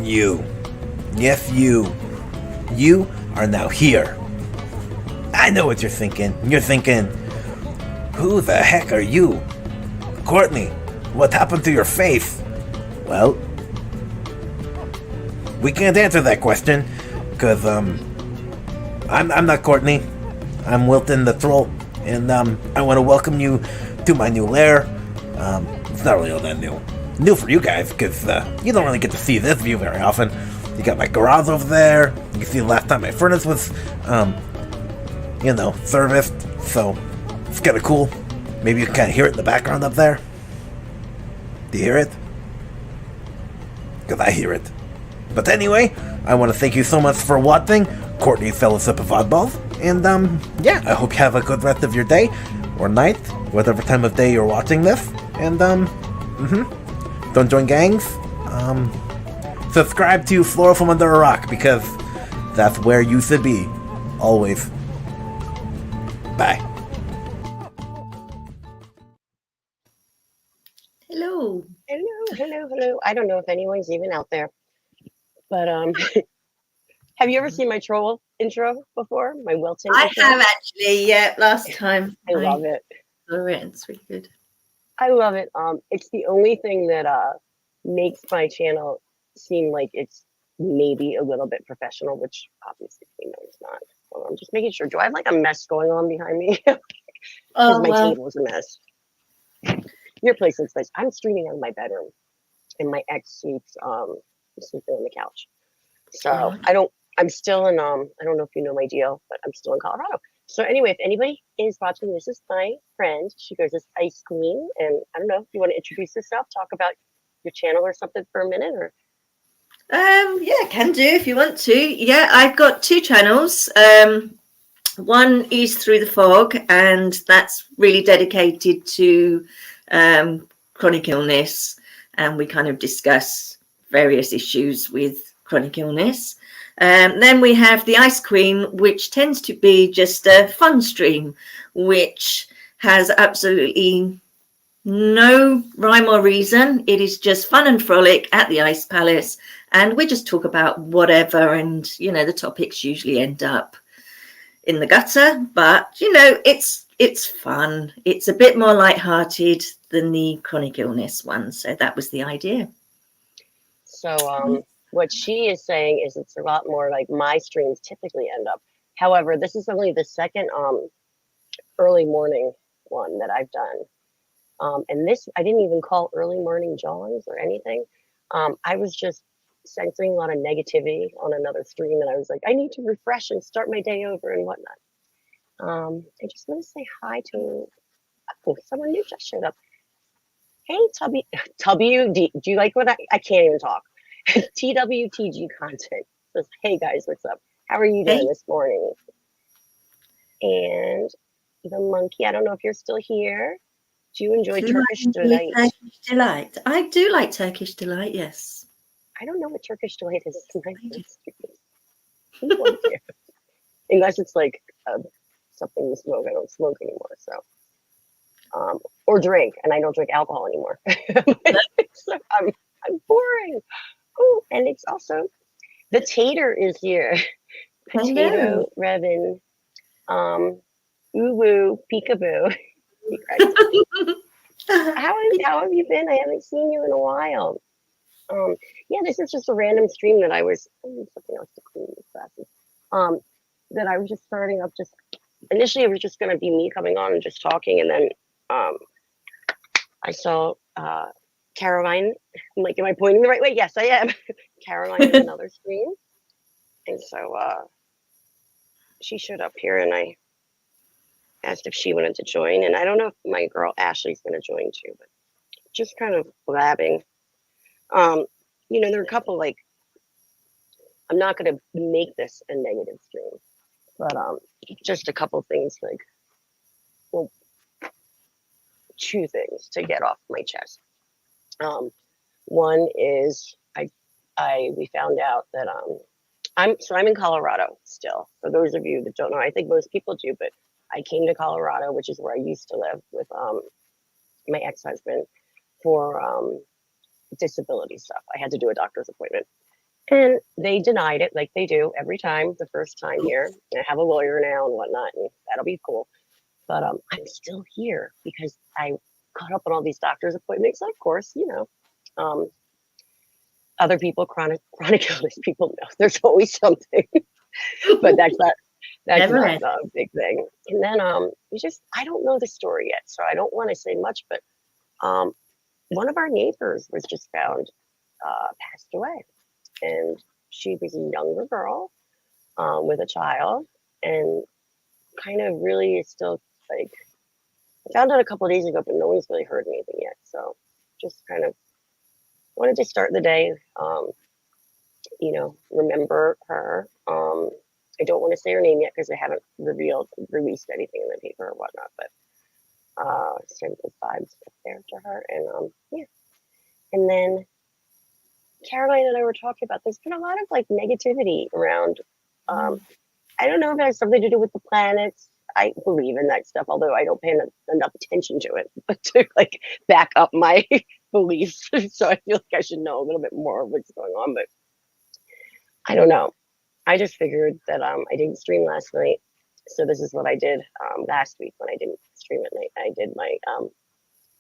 you. Yes, you. You are now here. I know what you're thinking. You're thinking, who the heck are you? Courtney, what happened to your face? Well, we can't answer that question, because, I'm not Courtney. I'm Wilton the Troll, and, I want to welcome you to my new lair. It's not really all that new. New for you guys, because, you don't really get to see this view very often. You got my garage over there. You can see the last time my furnace was, serviced, so it's kind of cool. Maybe you can kind of hear it in the background up there. Do you hear it? Because I hear it. But anyway, I want to thank you so much for watching Courtney's Fellowship of Oddballs. And, I hope you have a good rest of your day, or night, whatever time of day you're watching this. And, don't join gangs. Subscribe to Floral from Under a Rock, because that's where you should be. Always. Bye. Hello. Hello. I don't know if anyone's even out there, but have you ever seen my troll intro before? My Wilton I intro? have actually, yeah, last time. I love it. It's really good. I love it. It's the only thing that makes my channel seem like it's maybe a little bit professional, which obviously we know it's not. So I'm just making sure. Do I have like a mess going on behind me? Because my table is a mess. Your place looks nice. I'm streaming out of my bedroom, and my ex sleeps sleeping on the couch. So I'm still in I don't know if you know my deal, but I'm still in Colorado. So anyway, if anybody is watching, this is my friend. She goes as Ice Queen, and I don't know if you want to introduce yourself, talk about your channel or something for a minute, or yeah, can do if you want to. Yeah, I've got two channels. One is Through the Fog, and that's really dedicated to chronic illness, and we kind of discuss various issues with chronic illness. Then we have the Ice Queen, which tends to be just a fun stream, which has absolutely no rhyme or reason. It is just fun and frolic at the Ice Palace, and we just talk about whatever, and the topics usually end up in the gutter, but it's fun. It's a bit more lighthearted than the chronic illness one, so that was the idea. So what she is saying is it's a lot more like my streams typically end up. However, this is only the second early morning one that I've done. And this, I didn't even call early morning Johns or anything. I was just sensing a lot of negativity on another stream, and I was like, I need to refresh and start my day over and whatnot. I just want to say hi to someone new just showed up. Hey, Tubby, do you like what I can't even talk. TWTG content says, hey guys, what's up? How are you doing this morning? And the monkey, I don't know if you're still here. Do you enjoy Turkish Delight? Turkish Delight. I do like Turkish Delight, yes. I don't know what Turkish Delight is. Unless it's like something you smoke. I don't smoke anymore, so or drink, and I don't drink alcohol anymore. So I'm boring. Oh, and it's also the Tater is here. Potato Revan, Uwu, Peekaboo. How have you been? I haven't seen you in a while. Yeah, this is just a random stream that I was something else to clean these glasses. That I was just starting up. Just initially, it was just going to be me coming on and just talking, and then I saw Caroline. I'm like, am I pointing the right way? Yes, I am. Caroline in another stream, and so she showed up here, and I asked if she wanted to join, and I don't know if my girl Ashley's going to join too, but just kind of blabbing. There are a couple, like, I'm not going to make this a negative stream, but just a couple things, like, well, two things to get off my chest. One is we found out that I'm in Colorado still. For those of you that don't know, I think most people do, but I came to Colorado, which is where I used to live with my ex-husband for disability stuff. I had to do a doctor's appointment. And they denied it like they do every time, the first time here. I have a lawyer now and whatnot, and that'll be cool. But I'm still here because I caught up on all these doctor's appointments. Of course, um, other people, chronic illness people know there's always something, but that's Never not end. a big thing. And then it's just I don't know the story yet, so I don't want to say much. But um, one of our neighbors was just found passed away, and she was a younger girl with a child, and kind of really is still like I found out a couple of days ago, but no one's really heard anything yet. So just kind of wanted to start the day, remember her. I don't want to say her name yet because I haven't released anything in the paper or whatnot, but send the vibes up there to her. And yeah. And then Caroline and I were talking about there's been a lot of like negativity around. I don't know if it has something to do with the planets. I believe in that stuff, although I don't pay enough attention to it, but to like back up my beliefs. So I feel like I should know a little bit more of what's going on, but I don't know. I just figured that I didn't stream last night, so this is what I did last week when I didn't stream at night. I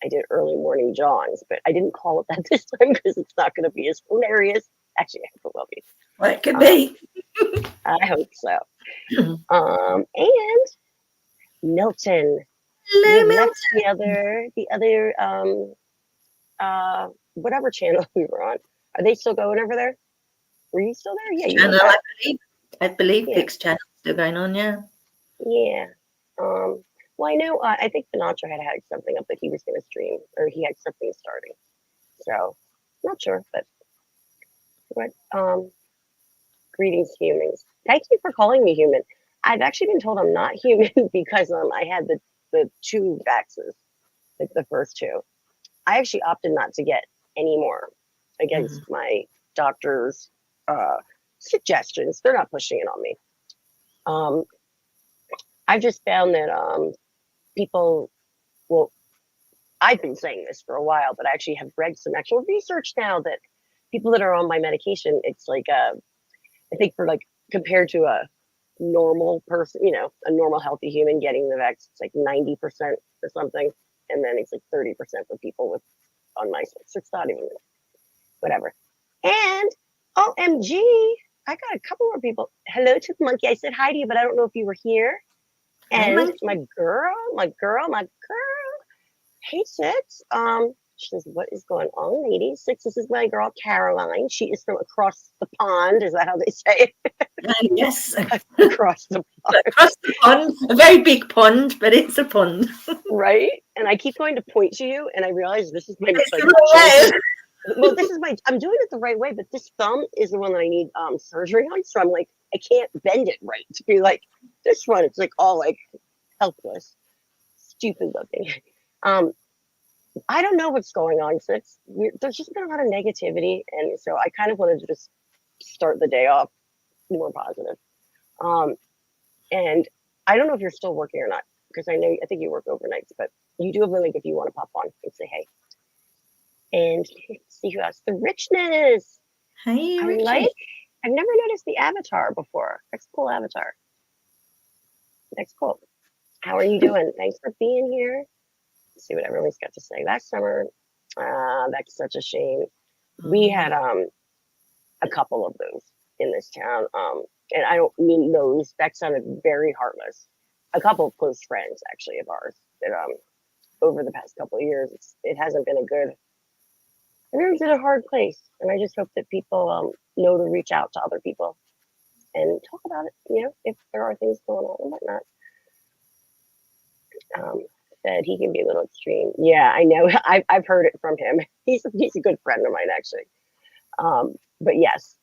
did early morning Johns, but I didn't call it that this time because it's not going to be as hilarious. Actually, I hope it will be. Well, it could be. I hope so. And Milton. Hello, We Milton. left the other whatever channel we were on. Are they still going over there? Were you still there? Yeah, you Channel, were back. I believe Yeah. Pix channel still going on. Yeah. Yeah. Well, I know. I think Sinatra had something up that he was going to stream, or he had something starting. So, not sure, but greetings, humans. Thank you for calling me human. I've actually been told I'm not human because I had the two vaxes, like the first two. I actually opted not to get any more against my doctor's suggestions. They're not pushing it on me. I've just found that people, well, I've been saying this for a while, but I actually have read some actual research now that people that are on my medication, it's like, I think for like, compared to a normal person, a normal healthy human getting the vaccine, it's like 90% or something. And then it's like 30% for people with on my side. So it's not even whatever. And OMG, I got a couple more people. Hello to the monkey. I said hi to you, but I don't know if you were here. Hey, And my girl. Hey, Six. She says, what is going on, ladies? Six, this is my girl, Caroline. She is from across the pond. Is that how they say it? Yes. Across the pond. Across the pond. A very big pond, but it's a pond. Right? And I keep going to point to you, and I realize this is my It's like, the wrong way. well, I'm doing it the right way, but this thumb is the one that I need surgery on. So I'm like, I can't bend it right to be like this one. It's like all like helpless, stupid looking. I don't know what's going on. There's just been a lot of negativity, and so I kind of wanted to just start the day off more positive. And I don't know if you're still working or not, because I think you work overnights, but you do have a link if you want to pop on and say hey. And let's see who else. The Richness. Hey, Richie. I've never noticed the avatar before. That's a cool avatar. That's cool. How are you doing? Thanks for being here. Let's see what everyone's got to say. Last summer, that's such a shame. We had a couple of those in this town. And I don't mean those. That sounded very heartless. A couple of close friends, actually, of ours that over the past couple of years, it hasn't been a good. Everyone's in a hard place, and I just hope that people know to reach out to other people and talk about it. If there are things going on and whatnot. Said he can be a little extreme. Yeah, I know. I've heard it from him. He's a good friend of mine, actually. But yes,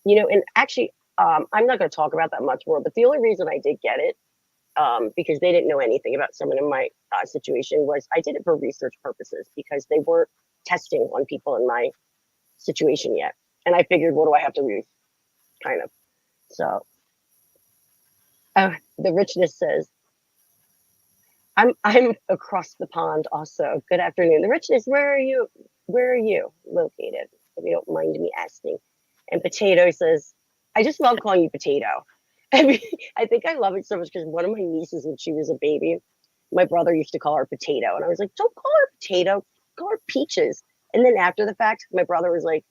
and actually, I'm not going to talk about that much more. But the only reason I did get it, because they didn't know anything about someone in my situation, was I did it for research purposes because they weren't testing on people in my situation yet. And I figured, what do I have to lose? Kind of. So the Richness says, I'm across the pond also. Good afternoon. The Richness, where are you located? If you don't mind me asking. And Potato says, I just love calling you Potato. I mean, I think I love it so much because one of my nieces, when she was a baby, my brother used to call her Potato. And I was like, don't call her Potato, call her Peaches. And then after the fact, my brother was like,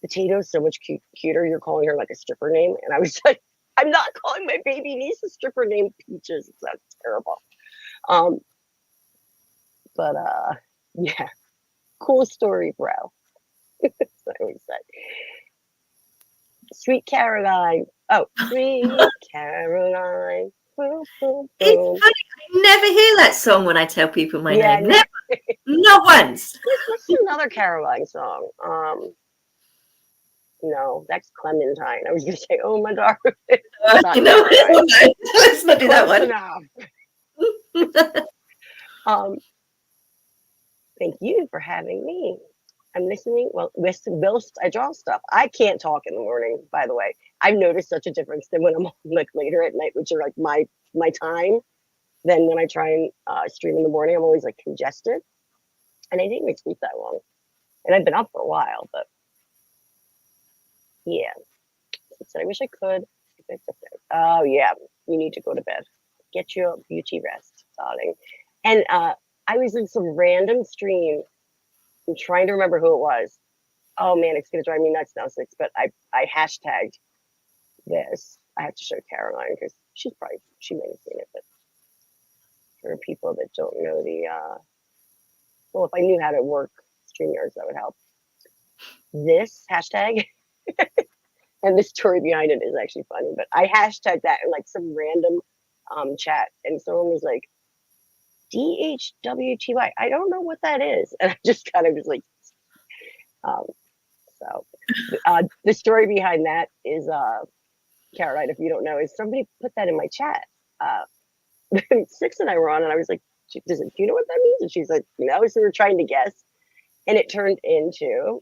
Potato's so much cuter. You're calling her like a stripper name. And I was like, I'm not calling my baby niece a stripper name Peaches. It sounds terrible. But yeah, cool story, bro. That's what I always said. Sweet Caroline. Oh, Sweet Caroline. Boom, boom, It's boom. funny. I never hear that song when I tell people my Yeah, name. Never. Not once. What's another Caroline song? No, that's Clementine. I was gonna say, oh my darling. Not You know, Caroline. let's not do that Close one. enough. Thank you for having me. I'm listening. Well, whilst I draw stuff. I can't talk in the morning, by the way. I've noticed such a difference than when I'm like later at night, which are like my time. Then when I try and stream in the morning, I'm always like congested, and I didn't even sleep that long. And I've been up for a while, but yeah. So I wish I could. Oh yeah, you need to go to bed. Get your beauty rest, darling. And I was in some random stream. I'm trying to remember who it was. Oh man, it's gonna drive me nuts now, Six. But I hashtagged this. I have to show Caroline because she may have seen it, but for people that don't know the well, if I knew how to work StreamYards, that would help. This hashtag and the story behind it is actually funny, but I hashtagged that in like some random chat, and someone was like, DHWTY. I don't know what that is. And I just kind of was like, the story behind that is, Caroline, if you don't know, is somebody put that in my chat. Six and I were on, and I was like, do you know what that means? And she's like, so we were trying to guess. And it turned into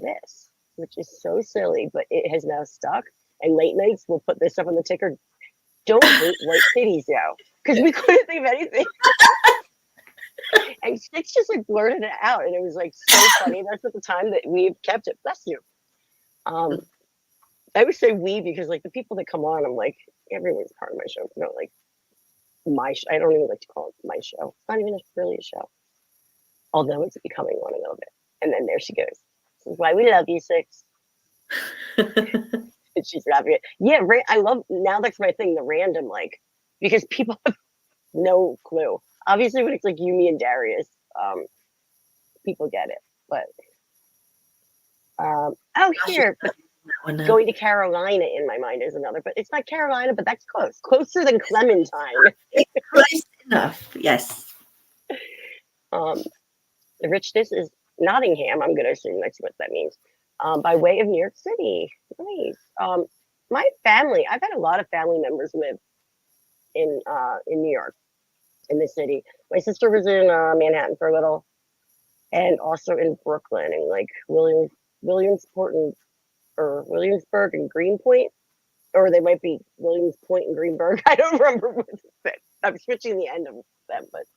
this, which is so silly, but it has now stuck. And late nights, we'll put this up on the ticker. Don't hate white kitties, yo. Because we couldn't think of anything. And Six just like blurted it out, and it was like so funny. That's at the time that we've kept it. Bless you. I would say we because like the people that come on, I'm like, everyone's part of my show. You know, like I don't even like to call it my show. It's not even really a show. Although it's becoming one a little bit. And then there she goes. This is why we love you, Six. And she's laughing at yeah, I love now that's my thing, the random, like, because people have no clue. Obviously when it's like you, me, and Darius, people get it. But here, but going to Carolina in my mind is another, but it's not Carolina, but that's close. Closer than Clementine. Close enough, yes. The richness is Nottingham, I'm gonna assume that's what that means. By way of New York City. Nice. My family, I've had a lot of family members live in New York, in the city. My sister was in Manhattan for a little, and also in Brooklyn and like Williamsport or Williamsburg and Greenpoint, or they might be Williamsport and Greenberg. I don't remember what I'm switching the end of them, but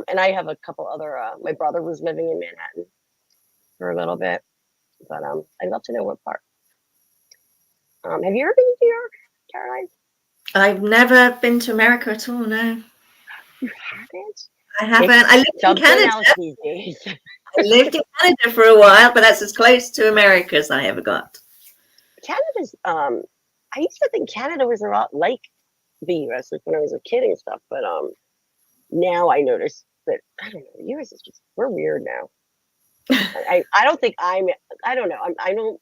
and I have a couple other. My brother was living in Manhattan for a little bit, but I'd love to know what part. Have you ever been to New York, Caroline? I've never been to America at all. No, You haven't. I haven't. I lived in Canada. These days. I lived in Canada for a while, but that's as close to America as I ever got. Canada's. I used to think Canada was a lot like the U.S. like when I was a kid and stuff, but now I notice that I don't know. The U.S. is just we're weird now. I don't think I don't know. I don't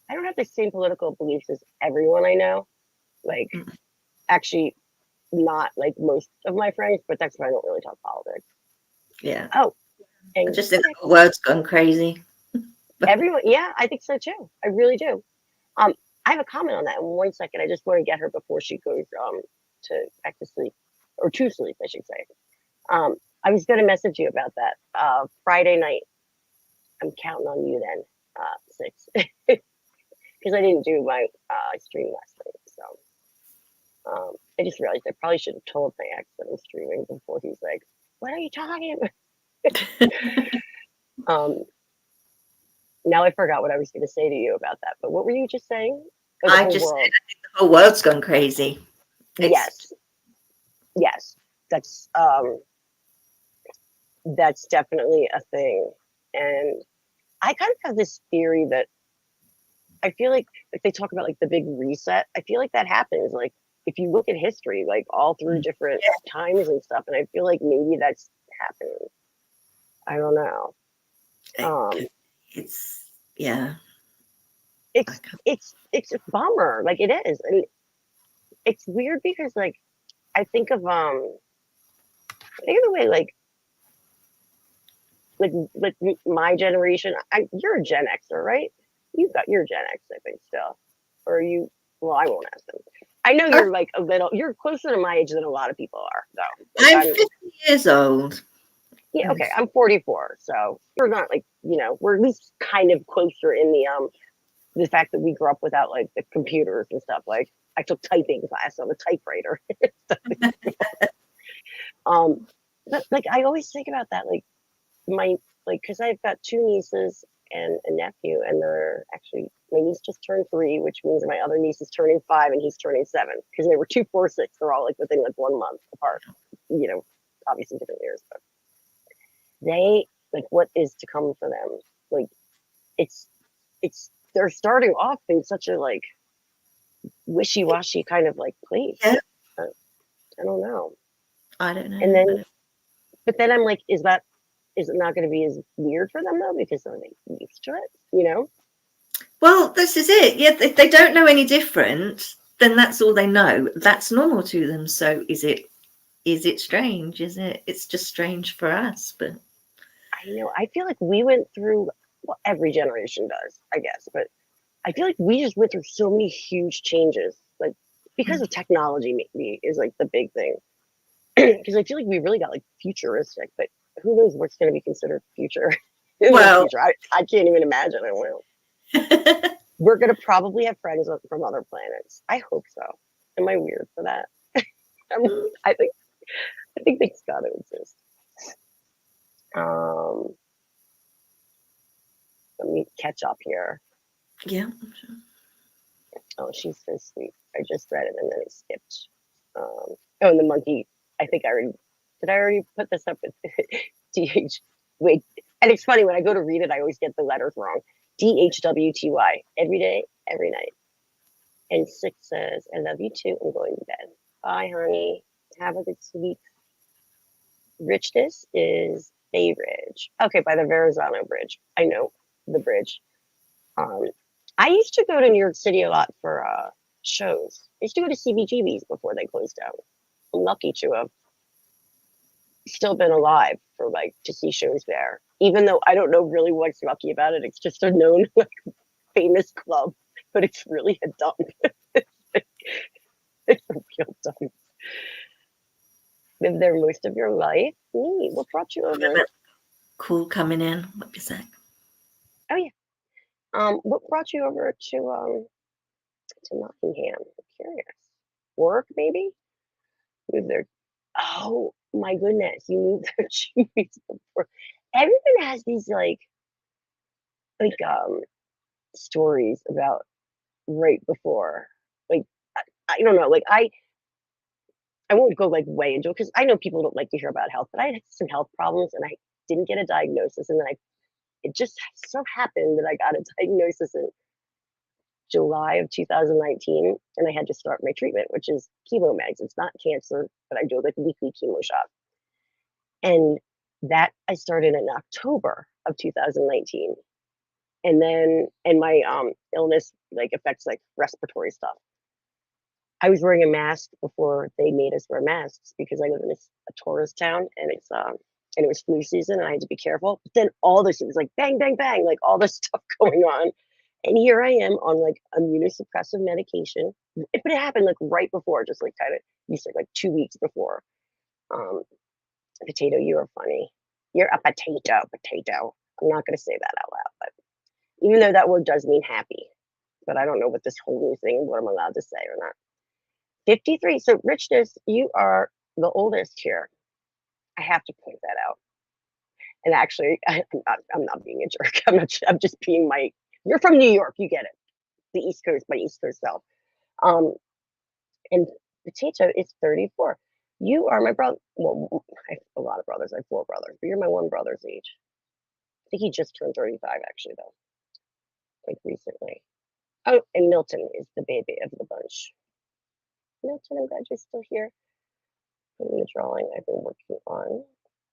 have the same political beliefs as everyone I know. Like, actually, not like most of my friends, but that's why I don't really talk politics. Yeah. Oh, and just think the world's gone crazy. Everyone, yeah, I think so too. I really do. I have a comment on that in 1 second. I just want to get her before she goes back to sleep or to sleep, I should say. I was going to message you about that Friday night. I'm counting on you then, Six, because I didn't do my stream last night. So I just realized I probably should have told my ex that I'm streaming before he's like, "What are you talking about?" Now I forgot what I was going to say to you about that. But what were you just saying? Oh, the I whole just said world. I think the whole world's gone crazy. Yes, yes, that's definitely a thing. And I kind of have this theory that I feel like if they talk about like the big reset, I feel like that happens. Like if you look at history, like all through different times and stuff, and I feel like maybe that's happening. I don't know. Um, It's yeah. it's it's a bummer. Like it is, and it's weird because like I think of the way like my generation. You're a Gen Xer, right? You've got your Gen X, I think, still. Or are you? Well, I won't ask them. I know you're like a little. You're closer to my age than a lot of people are, though. Like, I'm 50 years old. Yeah, okay. I'm 44, so we're not like we're at least kind of closer in the fact that we grew up without like the computers and stuff. Like I took typing class on the typewriter. But like I always think about that, like because I've got two nieces and a nephew, and they're actually my niece just turned 3, which means my other niece is turning 5 and he's turning 7 because they were 2, 4, 6. They're all like within like 1 month apart. Obviously different years, but they like what is to come for them. Like it's they're starting off in such a like wishy-washy kind of like place. Yeah. I don't know. I don't know. And then, but then I'm like, is it not going to be as weird for them though because they're used to it, Well, this is it. Yeah, if they don't know any different, then that's all they know. That's normal to them. So is it strange? Is it? It's just strange for us, but I know. I feel like we went through, well, every generation does, I guess, but I feel like we just went through so many huge changes, like because of technology, maybe is like the big thing. Because I feel like we really got like futuristic, but who knows what's going to be considered future in the future? I can't even imagine. I will. We're going to probably have friends from other planets. I hope so. Am I weird for that? I think things got to exist. Let me catch up here. yeah. Oh, she's so sweet. I just read it and then it skipped. Oh, and the monkey. I think did I already put this up with DH? Wait, and it's funny when I go to read it, I always get the letters wrong. DHWTY. Every day, every night. And 6 says, I love you too. I'm going to bed. Bye, honey. Have a good sleep. Richness is Bay Ridge. Okay, by the Verrazano Bridge. I know the bridge. I used to go to New York City a lot for shows. I used to go to CBGB's before they closed down. I'm lucky to have still been alive for like to see shows there. Even though I don't know really what's lucky about it. It's just a known like famous club, but it's really a dump. It's a real dump. Lived there most of your life. Neat. What brought you over? Cool coming in. What is that? Oh yeah. What brought you over to Nottingham? I'm curious. Work maybe? Moved there. Oh my goodness, you moved there 2 weeks before. Everyone has these like stories about right before. Like I don't know. Like I won't go like way into it because I know people don't like to hear about health, but I had some health problems and I didn't get a diagnosis, and then it just so happened that I got a diagnosis in July of 2019, and I had to start my treatment, which is chemomegs. It's not cancer, but I do like a weekly chemo shot. And that I started in October of 2019. And my illness like affects like respiratory stuff. I was wearing a mask before they made us wear masks because I live in a tourist town and it was flu season and I had to be careful. But then all this, it was like bang, bang, bang, like all this stuff going on. And here I am on like immunosuppressive medication. But it happened like right before, just like kind of, you said like 2 weeks before. Potato, you are funny. You're a potato. I'm not going to say that out loud, but even though that word does mean happy, but I don't know what this whole new thing, what I'm allowed to say or not. 53. So, Richness, you are the oldest here. I have to point that out. And actually, I'm not being a jerk. I'm just being you're from New York, you get it. The East Coast, my East Coast self. Um, and Potato is 34. You are my brother. Well, I have a lot of brothers. I have 4 brothers, but you're my one brother's age. I think he just turned 35, actually, though, like recently. Oh, and Milton is the baby of the bunch. Milton, I'm glad you're still here. Putting the drawing I've been working on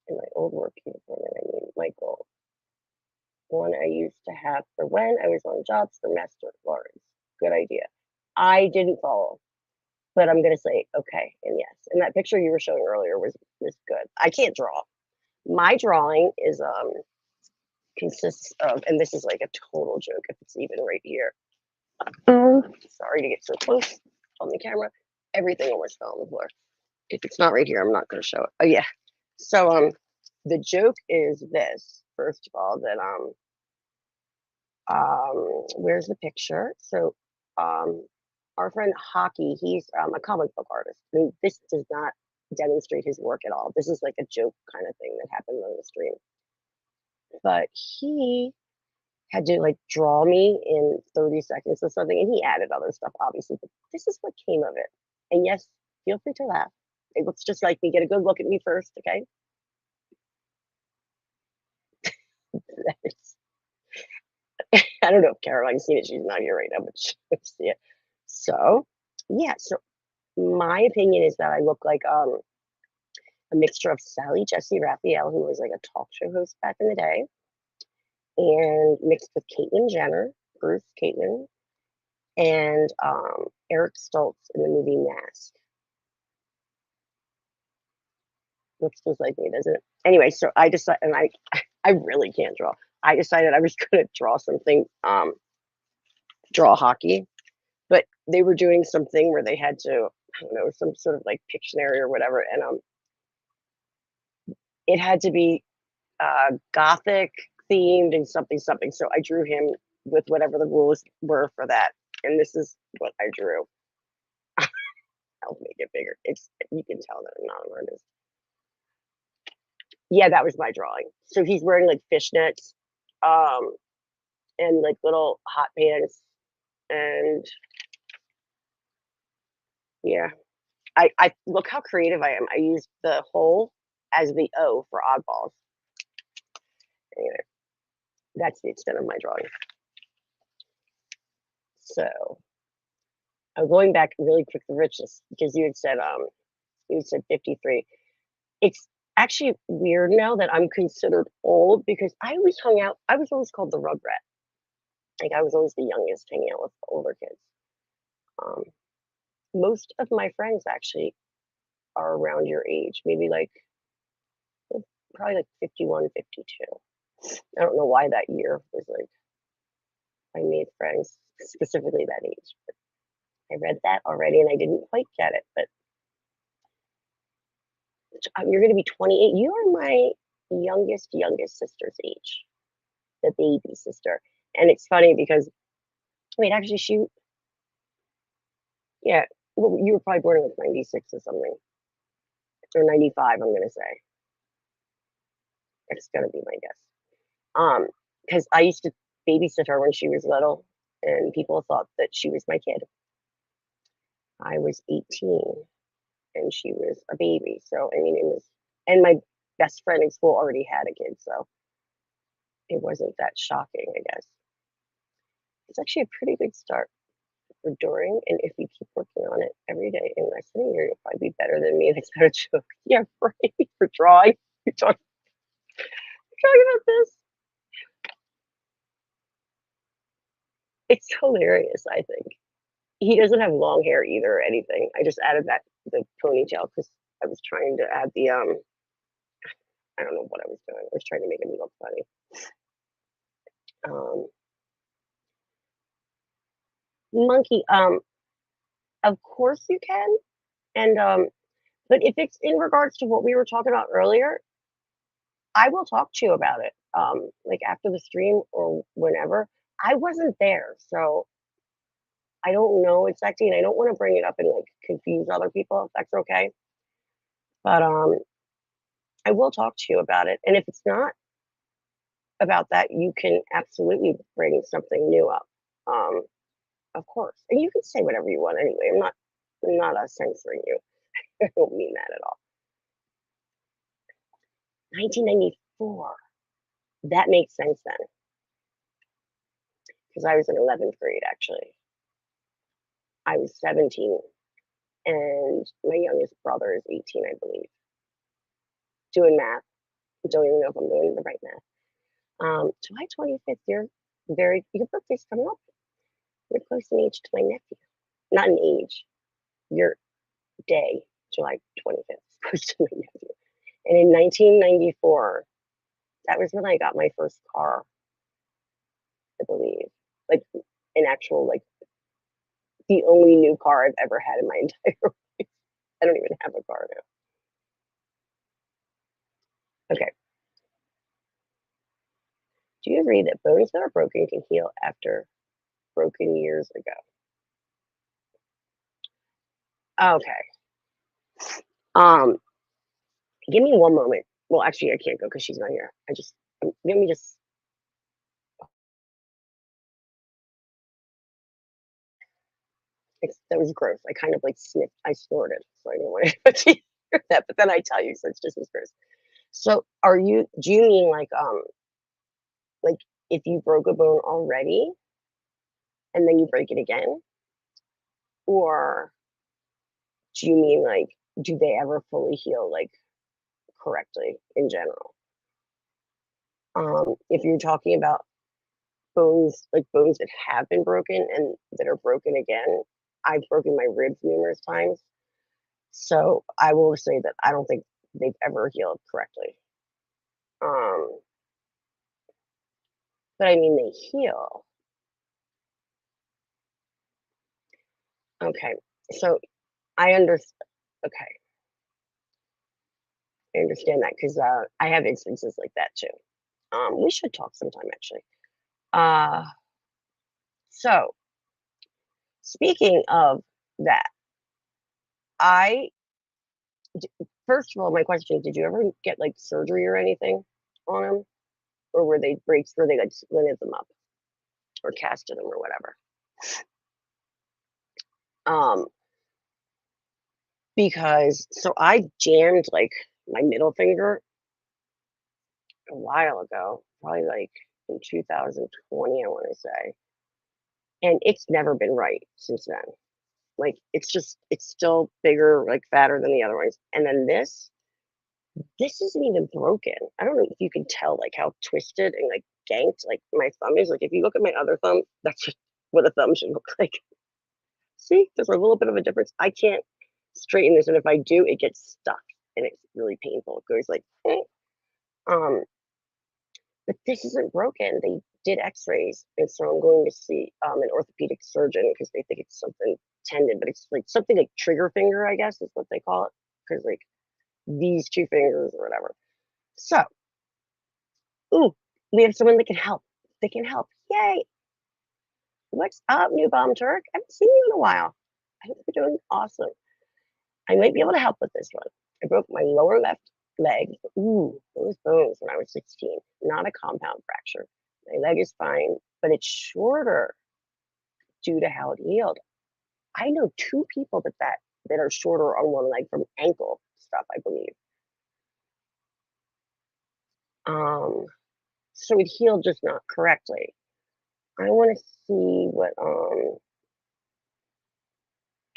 in my old work uniform, and I mean Michael. One I used to have for when I was on jobs for Master Lawrence. Good idea. I didn't follow, but I'm gonna say okay and yes. And that picture you were showing earlier was good. I can't draw. My drawing is consists of, and this is like a total joke if it's even right here. Sorry to get so close on the camera. Everything almost fell on the floor. If it's not right here, I'm not gonna show it. Oh yeah. So the joke is this, first of all, that where's the picture? So our friend Hockey, he's a comic book artist. I mean, this does not demonstrate his work at all. This is like a joke kind of thing that happened on the stream. But he had to like draw me in 30 seconds or something, and he added other stuff, obviously, but this is what came of it. And yes, feel free to laugh. It looks just like me. Get a good look at me first, okay? I don't know if Caroline's seen it. She's not here right now, but she'll see it. So, yeah. So my opinion is that I look like a mixture of Sally Jesse Raphael, who was like a talk show host back in the day, and mixed with Caitlyn Jenner, Bruce Caitlyn, and Eric Stoltz in the movie Mask. Looks just like me, doesn't it? Anyway, so I decided, and I really can't draw. I decided I was going to draw something, draw hockey, but they were doing something where they had to, I don't know, some sort of like Pictionary or whatever, and it had to be Gothic themed and something. So I drew him with whatever the rules were for that, and this is what I drew. I'll make it bigger. You can tell that I'm not an artist. Yeah, that was my drawing. So he's wearing like fishnets, and like little hot pants, and yeah, I look how creative I am. I used the hole as the O for oddballs. Anyway, that's the extent of my drawing. So I'm going back really quick to Rich's because you had said 53. It's actually weird now that I'm considered old because I was always called the rugrat. Like I was always the youngest hanging out with the older kids. Most of my friends actually are around your age, maybe like probably like 51, 52. I don't know why that year was like I made friends specifically that age, but I read that already and I didn't quite get it. But you're going to be 28. You are my youngest sister's age, the baby sister. And it's funny because, wait, actually, yeah, well, you were probably born in like 96 or something, or 95, I'm going to say. It's going to be my guess. Because I used to babysit her when she was little, and people thought that she was my kid. I was 18, and she was a baby. So, I mean, and my best friend in school already had a kid, so it wasn't that shocking, I guess. It's actually a pretty good start for Doring, and if you keep working on it every day and less than a year, you'll probably be better than me. That's not a joke. Yeah, right. For drawing. You're talking about this. It's hilarious, I think. He doesn't have long hair either or anything. I just added the ponytail because I was trying to add the I don't know what I was doing. I was trying to make him look funny. Monkey, of course you can. And but if it's in regards to what we were talking about earlier, I will talk to you about it. Like after the stream or whenever. I wasn't there, so I don't know exactly, and I don't want to bring it up and like confuse other people if that's okay. But I will talk to you about it. And if it's not about that, you can absolutely bring something new up. Of course. And you can say whatever you want anyway. I'm not censoring you. I don't mean that at all. 1994. That makes sense then. Because I was in 11th grade, actually. I was 17, and my youngest brother is 18, I believe. Doing math. Don't even know if I'm doing the right math. July 25th, your birthday's coming up. You're close in age to my nephew. Not in age, your day, July 25th, is close to my nephew. And in 1994, that was when I got my first car, I believe. Like an actual, like the only new car I've ever had in my entire life. I don't even have a car now. Okay. Do you agree that bones that are broken can heal after broken years ago? Okay. Give me one moment. Well, actually, I can't go because she's not here. Let me just. That was gross. I kind of like sniffed. I snorted, so I didn't want to hear that. But then I tell you, so it's just as gross. So, do you mean like if you broke a bone already, and then you break it again, or do you mean like do they ever fully heal like correctly in general? If you're talking about bones, like bones that have been broken and that are broken again, I've broken my ribs numerous times. So I will say that I don't think they've ever healed correctly. But I mean, they heal. Okay, so I understand. Okay, I understand that because I have instances like that too. We should talk sometime, actually. So speaking of that, I first of all, my question is, did you ever get like surgery or anything on them? Or were they breaks where they like splinted them up or casted them or whatever? Because so I jammed like my middle finger a while ago, probably like in 2020, I want to say. And it's never been right since then. Like it's still bigger, like fatter than the other ones. And then this isn't even broken. I don't know if you can tell like how twisted and like ganked like my thumb is. Like if you look at my other thumb, that's just what a thumb should look like. See, there's a little bit of a difference. I can't straighten this, and if I do, it gets stuck and it's really painful. It goes like, but this isn't broken. They did X-rays, and so I'm going to see an orthopedic surgeon because they think it's something tendon, but it's like something like trigger finger, I guess is what they call it, because like these two fingers or whatever. So, ooh, we have someone that can help. They can help. Yay! What's up, New Bomb Turk? I haven't seen you in a while. I hope you're doing awesome. I might be able to help with this one. I broke my lower left leg. Ooh, those bones when I was 16. Not a compound fracture. My leg is fine, but it's shorter due to how it healed. I know two people that are shorter on one leg from ankle stuff, I believe. So it healed just not correctly. I want to see what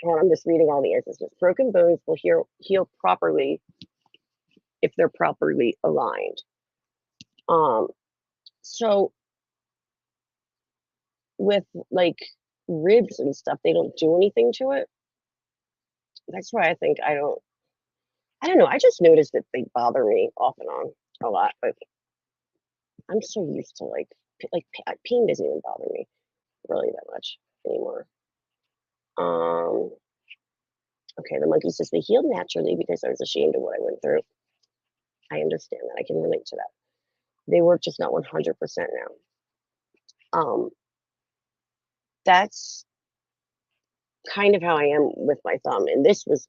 well, I'm just reading all the answers. Broken bones will heal properly if they're properly aligned. So with like ribs and stuff, they don't do anything to it. That's why I think I don't know. I just noticed that they bother me off and on a lot, but I'm so used to like pain doesn't even bother me really that much anymore. Okay, the monkey says they healed naturally because I was ashamed of what I went through. I understand that. I can relate to that. They work just not 100% now. That's kind of how I am with my thumb. And this was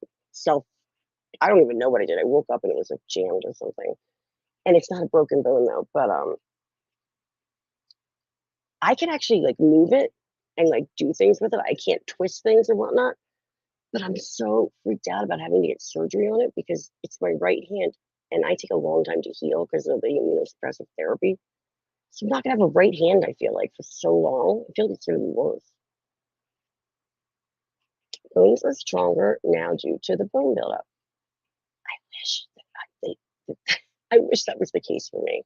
I don't even know what I did. I woke up and it was like jammed or something. And it's not a broken bone though, but I can actually like move it and like do things with it. I can't twist things or whatnot. But I'm so freaked out about having to get surgery on it because it's my right hand and I take a long time to heal because of the immunosuppressive therapy. So I'm not gonna have a right hand, I feel like, for so long. I feel like it's gonna be worse. Bones are stronger now due to the bone buildup. I wish I wish that was the case for me.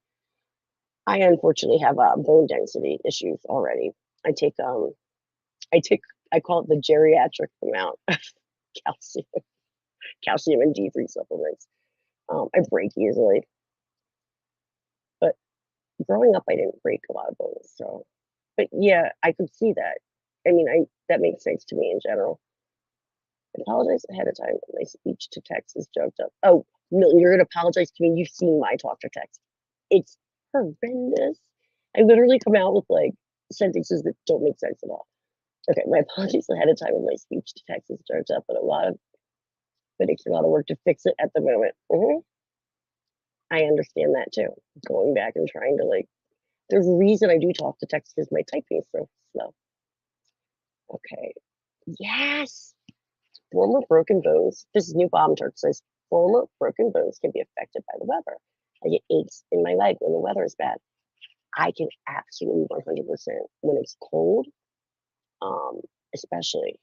I unfortunately have bone density issues already. I take I take I call it the geriatric amount of calcium, calcium and D3 supplements. I break easily, but growing up I didn't break a lot of bones. So, but yeah, I could see that. I mean, I that makes sense to me in general. I apologize ahead of time. My speech to text is jumped up. Oh, no, you're gonna apologize to me. You've seen my talk to text. It's horrendous. I literally come out with like sentences that don't make sense at all. Okay, my apologies ahead of time. My speech to text is jumped up, but it takes a lot of work to fix it at the moment. I understand that too. Going back and trying to like, there's a reason I do talk to text because my typing is so slow. Okay. Yes. Former broken bones. This is New Bomb Turk says former broken bones can be affected by the weather. I get aches in my leg when the weather is bad. I can absolutely 100% when it's cold, especially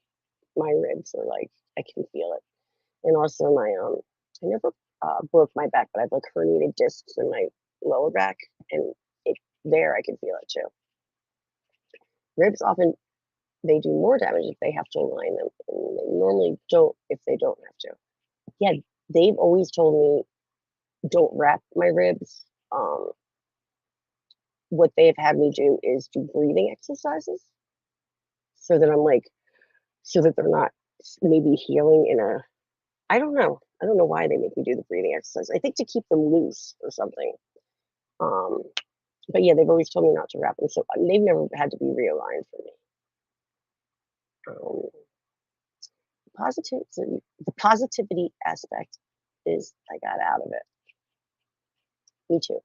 my ribs are like I can feel it, and also my I never broke my back, but I've like herniated discs in my lower back, and it there I can feel it too. Ribs often they do more damage if they have to align them, and they normally don't if they don't have to. Yeah, they've always told me don't wrap my ribs. What they've had me do is do breathing exercises so that I'm like, so that they're not maybe healing in a, I don't know. I don't know why they make me do the breathing exercise. I think to keep them loose or something. Um, but yeah, they've always told me not to wrap them. So they've never had to be realigned for me. Um, the positivity aspect is I got out of it. Me too.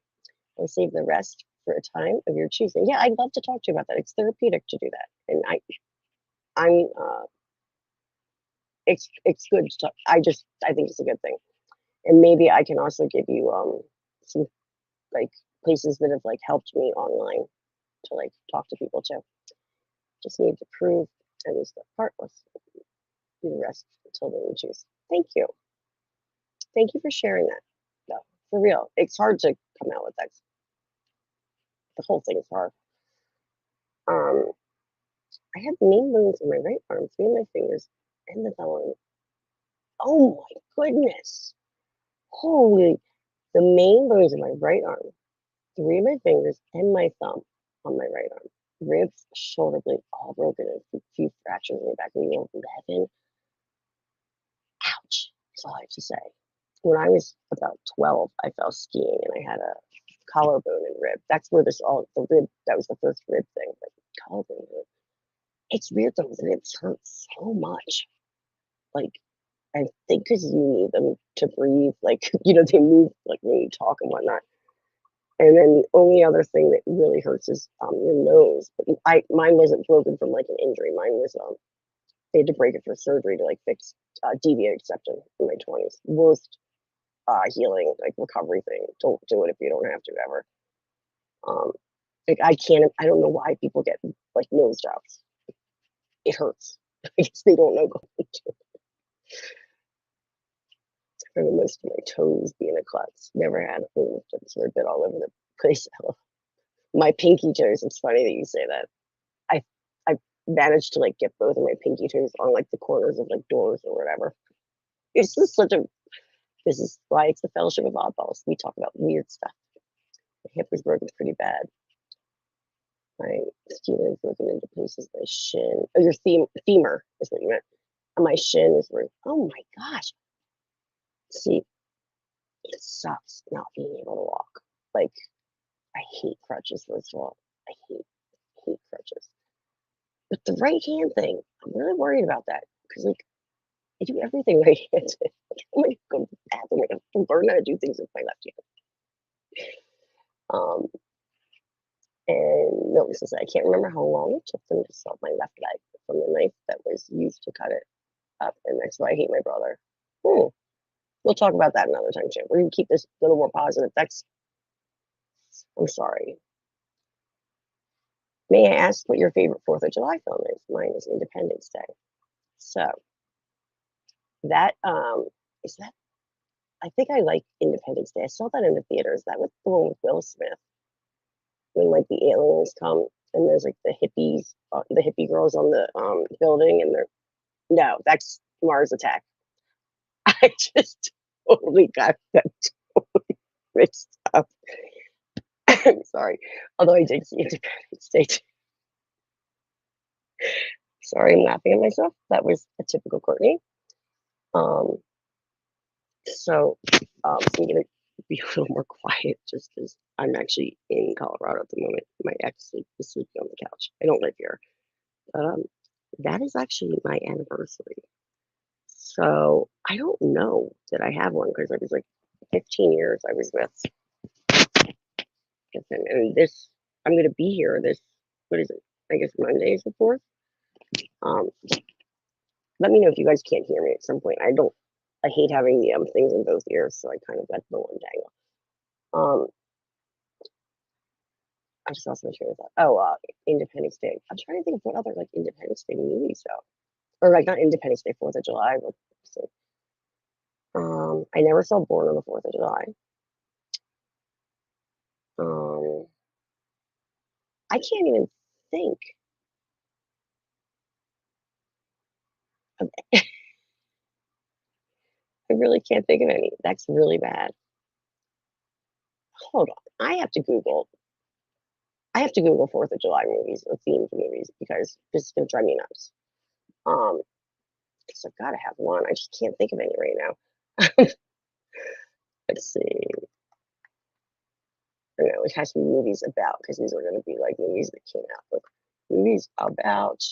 I'll save the rest for a time of your choosing. Yeah, I'd love to talk to you about that. It's therapeutic to do that, and I'm it's good to talk. I think it's a good thing, and maybe I can also give you some like places that have like helped me online to like talk to people too. Just need to prove at least the part. Let's do the rest until then you choose. Thank you. Thank you for sharing that. No, for real. It's hard to come out with that. The whole thing is hard. Um, I have main bones in my right arm, 3 of my fingers, and the thumb. Oh my goodness. Holy, the main bones in my right arm, 3 of my fingers, and my thumb on my right arm. Ribs, shoulder blade, all broken, and a few fractures in the back of the 11. Ouch, is all I have to say. When I was about 12, I fell skiing and I had a collarbone and rib. That's where the rib, that was the first rib thing, but collarbone rib. It's weird though, the ribs hurt so much. Like, I think because you need them to breathe, like, they move like when you talk and whatnot. And then the only other thing that really hurts is your nose. But mine wasn't broken from like an injury. Mine was they had to break it for surgery to like fix deviated septum in my 20s. Worst healing like recovery thing. Don't do it if you don't have to ever. Like I don't know why people get like nose jobs. It hurts. I guess they don't know going to. For most of my toes being a klutz. Never had a full sort of bit all over the place. My pinky toes. It's funny that you say that. I managed to like get both of my pinky toes on like the corners of like doors or whatever. It's just this is why it's the Fellowship of Oddballs. We talk about weird stuff. My hip was broken pretty bad. My skin is broken into places. My shin. Oh, your femur is what you meant. And my shin is where. Oh my gosh. See, it sucks not being able to walk. Like, I hate crutches, first of all. I hate crutches. But the right hand thing, I'm really worried about that. Because, like, I do everything right handed. I'm going to go to the bathroom. I have to learn how to do things with my left hand. And Milton says, I can't remember how long it took them to solve my left leg from the knife that was used to cut it up. And that's why I hate my brother. We'll talk about that another time, too. We're going to keep this a little more positive. I'm sorry. May I ask what your favorite 4th of July film is? Mine is Independence Day. So that is that. I think I like Independence Day. I saw that in the theaters. That was the one with Will Smith when like the aliens come and there's like the hippie girls on the building, and no, that's Mars Attack. I just totally got that totally mixed up. Sorry, although I did see Independence Day. Sorry, I'm laughing at myself. That was a typical Courtney. Um, so I'm gonna be a little more quiet just because I'm actually in Colorado at the moment. My ex is sleeping on the couch. I don't live here, but that is actually my anniversary. So I don't know that I have one because I was like 15 years I was with him, and this I'm gonna be here. This what is it? I guess Monday is the 4th. Um, let me know if you guys can't hear me at some point. I hate having the things in both ears, so I kind of let the one dangle. I just lost my train of thought. Oh, Independence Day. I'm trying to think of what other like Independence Day movies though, or like not Independence Day, 4th of July. But I never saw Born on the 4th of July. I can't even think. I really can't think of any. That's really bad. Hold on. I have to Google 4th of July movies or themed movies because this is gonna drive me nuts. Because I've got to have one. I just can't think of any right now. Let's see. I know it has to be movies about, because these are going to be like movies that came out. But movies about.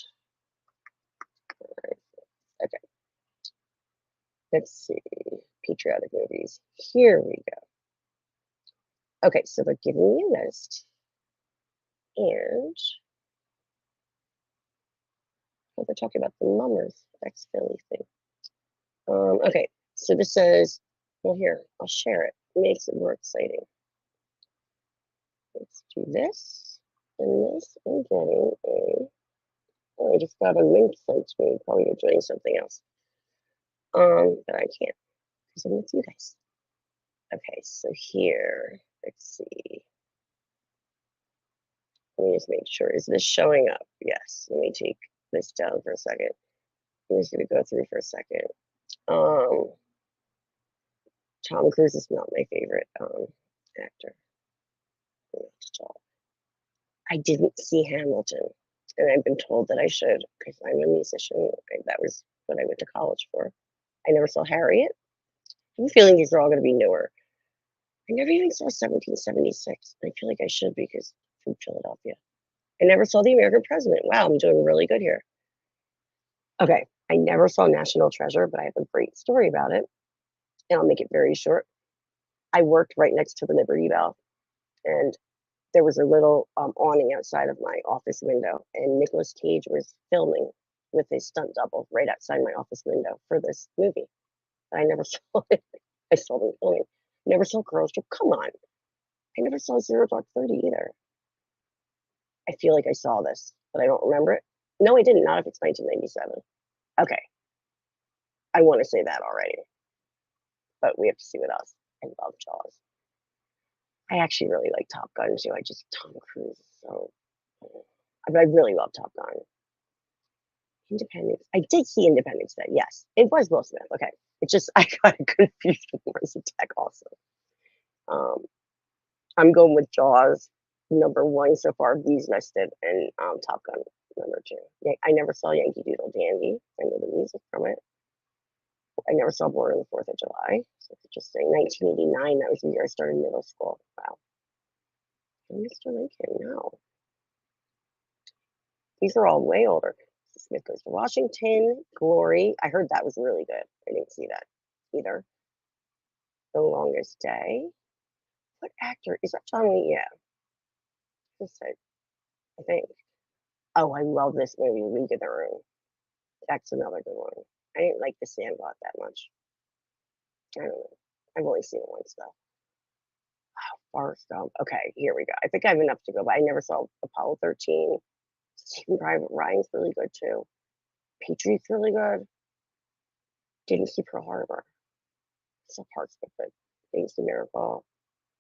Okay. Let's see. Patriotic movies. Here we go. Okay, so they're giving me a list. And they're talking about the Mummers X Philly thing. Okay, so this says, well, here, I'll share it. It makes it more exciting. Let's do this and this. I'm getting a. Oh, I just got a link sent to me. Probably you're doing something else. But I can't because I'm with you guys. Okay, so here, let's see. Let me just make sure. Is this showing up? Yes. Let me take this down for a second. I'm just gonna go through for a second. Tom Cruise is not my favorite actor. I didn't see Hamilton, and I've been told that I should because I'm a musician. That was what I went to college for. I never saw Harriet. I have a feeling these are all going to be newer. I never even saw 1776. I feel like I should because from Philadelphia. I never saw The American President. Wow, I'm doing really good here. Okay, I never saw National Treasure, but I have a great story about it, and I'll make it very short. I worked right next to the Liberty Bell, and there was a little awning outside of my office window, and Nicolas Cage was filming with his stunt double right outside my office window for this movie. I never saw it. I saw them filming. Never saw Girls Trip. Come on. I never saw Zero Dark 30 either. I feel like I saw this, but I don't remember it. No, I didn't. Not if it's 1997. Okay. I want to say that already. But we have to see what else. I love Jaws. I actually really like Top Gun too. Tom Cruise is so. I really love Top Gun. Independence. I did see Independence Day. Yes, it was Will Smith. Okay, it's just I got confused with Mars Attack also. I'm going with Jaws #1 so far. Bees Nested and Top Gun #2. Yeah, I never saw Yankee Doodle Dandy. I know the music from it. I never saw Born on the 4th of July. So it's just saying 1989. That was the year I started middle school. Wow. Mr. Lincoln, no. These are all way older. Smith Goes to Washington, Glory. I heard that was really good. I didn't see that either. The Longest Day. What actor is that? John Lee? Yeah. This it, I think. Oh, I love this movie, League of Their Own. That's another good one. I didn't like The Sandlot that much. I don't know. I've only seen it once though. Forrest Gump. Okay, here we go. I think I have enough to go, but I never saw Apollo 13. Saving Private Ryan's really good too. Patriot's really good. Didn't see Pearl Harbor. Some parts of it. Things to Miracle.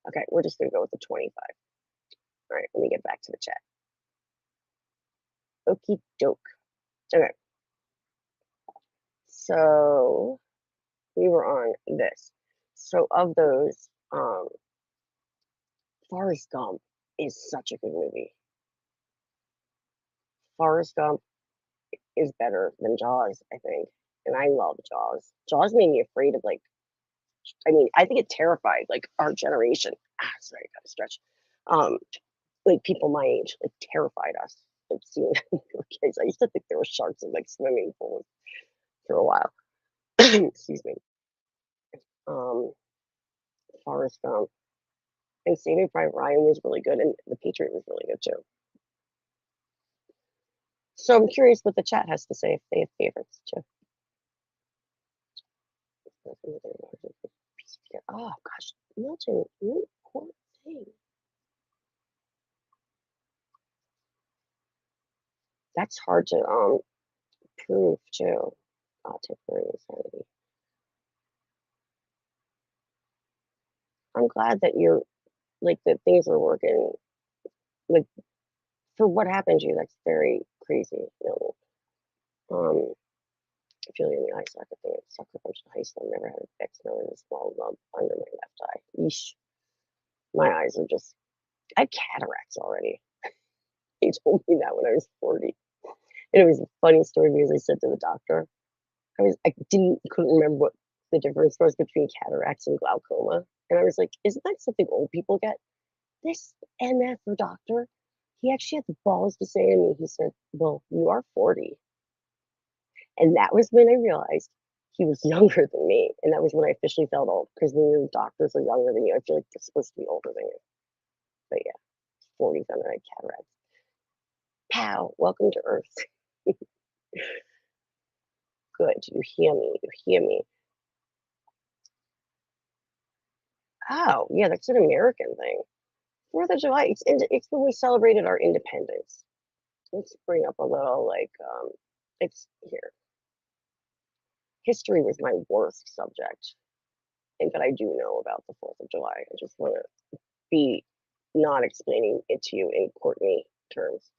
Okay, we're just gonna go with the 25. All right, let me get back to the chat. Okie doke. Okay. So we were on this. So of those, Forrest Gump is such a good movie. Forrest Gump is better than Jaws, I think. And I love Jaws. Jaws made me afraid of like, I mean, I think it terrified like our generation. Sorry, I gotta stretch. Um, like people my age, like terrified us. Like seeing kids. I used to think there were sharks in like swimming pools for a while. Excuse me. Um, Forrest Gump and Saving Private Ryan was really good, and The Patriot was really good too. So I'm curious what the chat has to say if they have favorites too. Oh gosh, Milton, you poor thing. That's hard to prove too. Temporary insanity. I'm glad that you're like that things are working. Like for what happened to you, that's very crazy. No, I feel you in the eye socket thing. It sucked a bunch in high school. Never had a fix. Now there's a small lump under my left eye. Yeesh. My eyes are just. I had cataracts already. He told me that when I was 40. And it was a funny story because I said to the doctor, I couldn't remember what the difference was between cataracts and glaucoma. And I was like, isn't that something old people get? This MF doctor, he actually had the balls to say to me, he said, well, you are 40. And that was when I realized he was younger than me. And that was when I officially felt old. Because when your doctors are younger than you, I feel like they're supposed to be older than you. But yeah, 40s and I had cataracts. Pow, welcome to Earth. Good, you hear me, you hear me. Oh, yeah, that's an American thing. 4th of July, it's when we celebrated our independence. Let's bring up a little, like, it's here. History was my worst subject, but I do know about the 4th of July. I just want to be not explaining it to you in Courtney terms.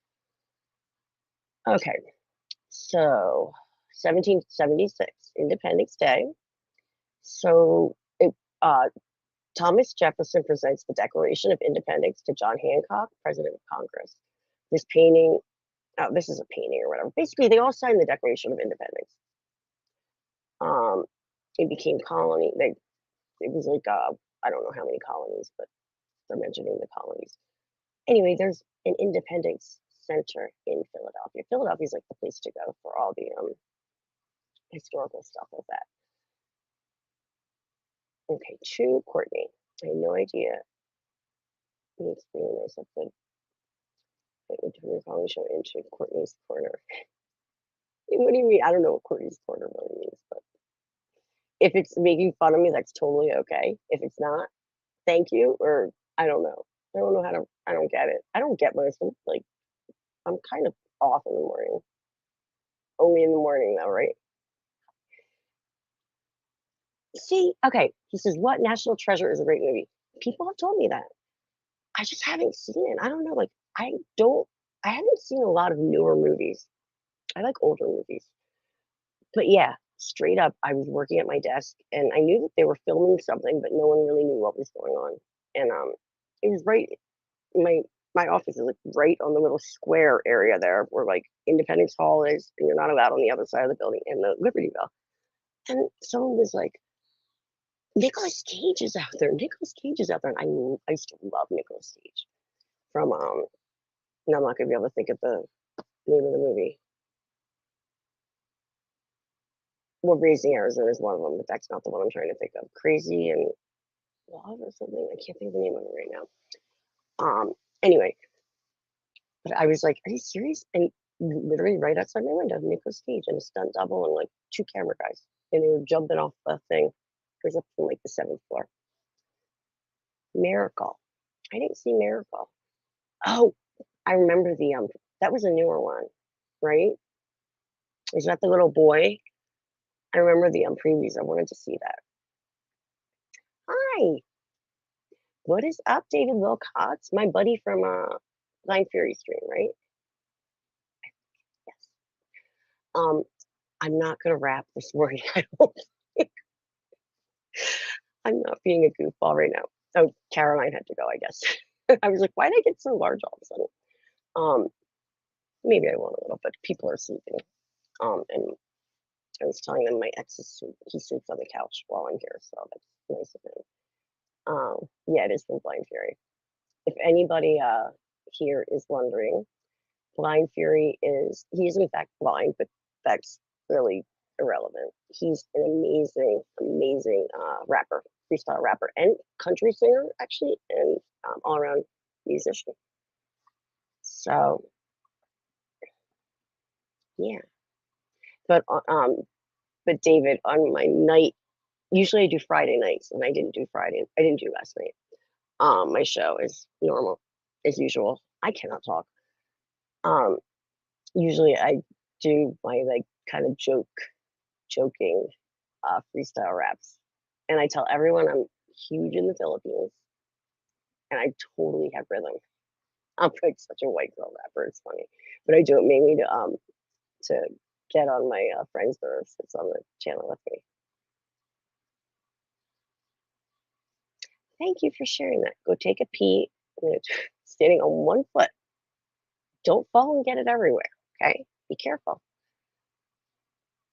Okay, so 1776, Independence Day. So Thomas Jefferson presents the Declaration of Independence to John Hancock, President of Congress. This painting, this is a painting or whatever. Basically, they all signed the Declaration of Independence. It became colony. It was like I don't know how many colonies, but they're mentioning the colonies. Anyway, there's an Independence Center in Philadelphia. Philadelphia is like the place to go for all the historical stuff like that. Okay, to Courtney. I had no idea. It's really nice that it would turn your calling show into Courtney's Corner. What do you mean? I don't know what Courtney's Corner really means, but if it's making fun of me, that's totally okay. If it's not, thank you, or I don't know. I don't know how to. I don't get it. I don't get myself. Like I'm kind of off in the morning. Only in the morning, though, right? See, okay. He says, "What National Treasure is a great movie." People have told me that. I just haven't seen it. I don't know. Like I don't. I haven't seen a lot of newer movies. I like older movies. But yeah, straight up, I was working at my desk and I knew that they were filming something, but no one really knew what was going on. And it was right my office is like right on the little square area there where like Independence Hall is, and you're not allowed on the other side of the building, and the Liberty Bell. And someone was like, Nicolas Cage is out there. Nicolas Cage is out there. And I used to love Nicolas Cage from now I'm not gonna be able to think of the name of the movie. Well, Raising Arizona is one of them, but that's not the one I'm trying to think of. Crazy and Love or something. I can't think of the name of it right now. Anyway, But I was like, are you serious? And literally right outside my window, Nicolas Cage and a stunt double and like 2 camera guys. And they were jumping off the thing. It was up from like the 7th floor. Miracle. I didn't see Miracle. Oh, I remember that was a newer one, right? Is that the little boy? I remember the previews. I wanted to see that. Hi, what is up, David Wilcox? My buddy from Blind Fury stream, right? Yes. I'm not gonna rap this morning. I don't think. I'm not being a goofball right now. Oh, Caroline had to go, I guess. I was like, why did I get so large all of a sudden? Maybe I won't a little, but people are sleeping. And I was telling them my ex he sleeps on the couch while I'm here, so that's nice of him. Yeah, it is from Blind Fury. If anybody here is wondering, Blind Fury he is in fact blind, but that's really irrelevant. He's an amazing, amazing rapper, freestyle rapper, and country singer actually, and all around musician. So yeah, but David, on my night, usually I do Friday nights, and I didn't do Friday. I didn't do last night. My show is normal as usual. I cannot talk. Usually I do my like kind of joking freestyle raps, and I tell everyone I'm huge in the Philippines, and I totally have rhythm. I'm like such a white girl rapper. It's funny, but I do it mainly to get on my friend's nerves. It's on the channel with me. Thank you for sharing that. Go take a pee. Standing on one foot. Don't fall and get it everywhere. Okay, be careful.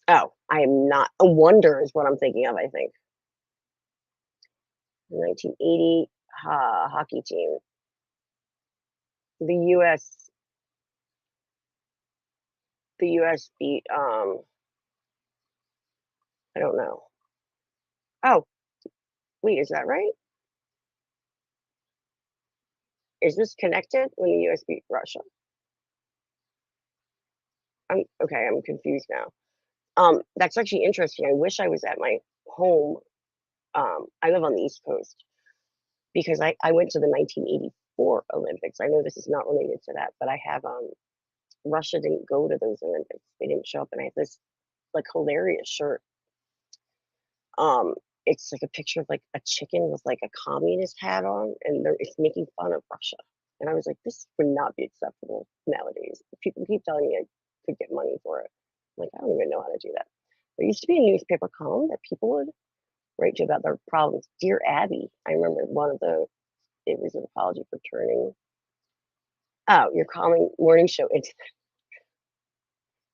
Oh, I am not. A Wonder is what I'm thinking of. I think the 1980 hockey team. The U.S. The U.S. beat. I don't know. Oh, wait, is that right? Is this connected when the U.S. beat Russia? I'm okay. I'm confused now. That's actually interesting. I wish I was at my home. I live on the East Coast because I went to the 1984 Olympics. I know this is not related to that, but I have Russia didn't go to those Olympics. They didn't show up, and I have this like hilarious shirt. It's like a picture of like a chicken with like a communist hat on, and it's making fun of Russia. And I was like, this would not be acceptable nowadays. People keep telling me I could get money for it. I'm like, I don't even know how to do that. There used to be a newspaper column that people would write to about their problems. Dear Abby, I remember it was an apology for turning. Oh, your calming morning show.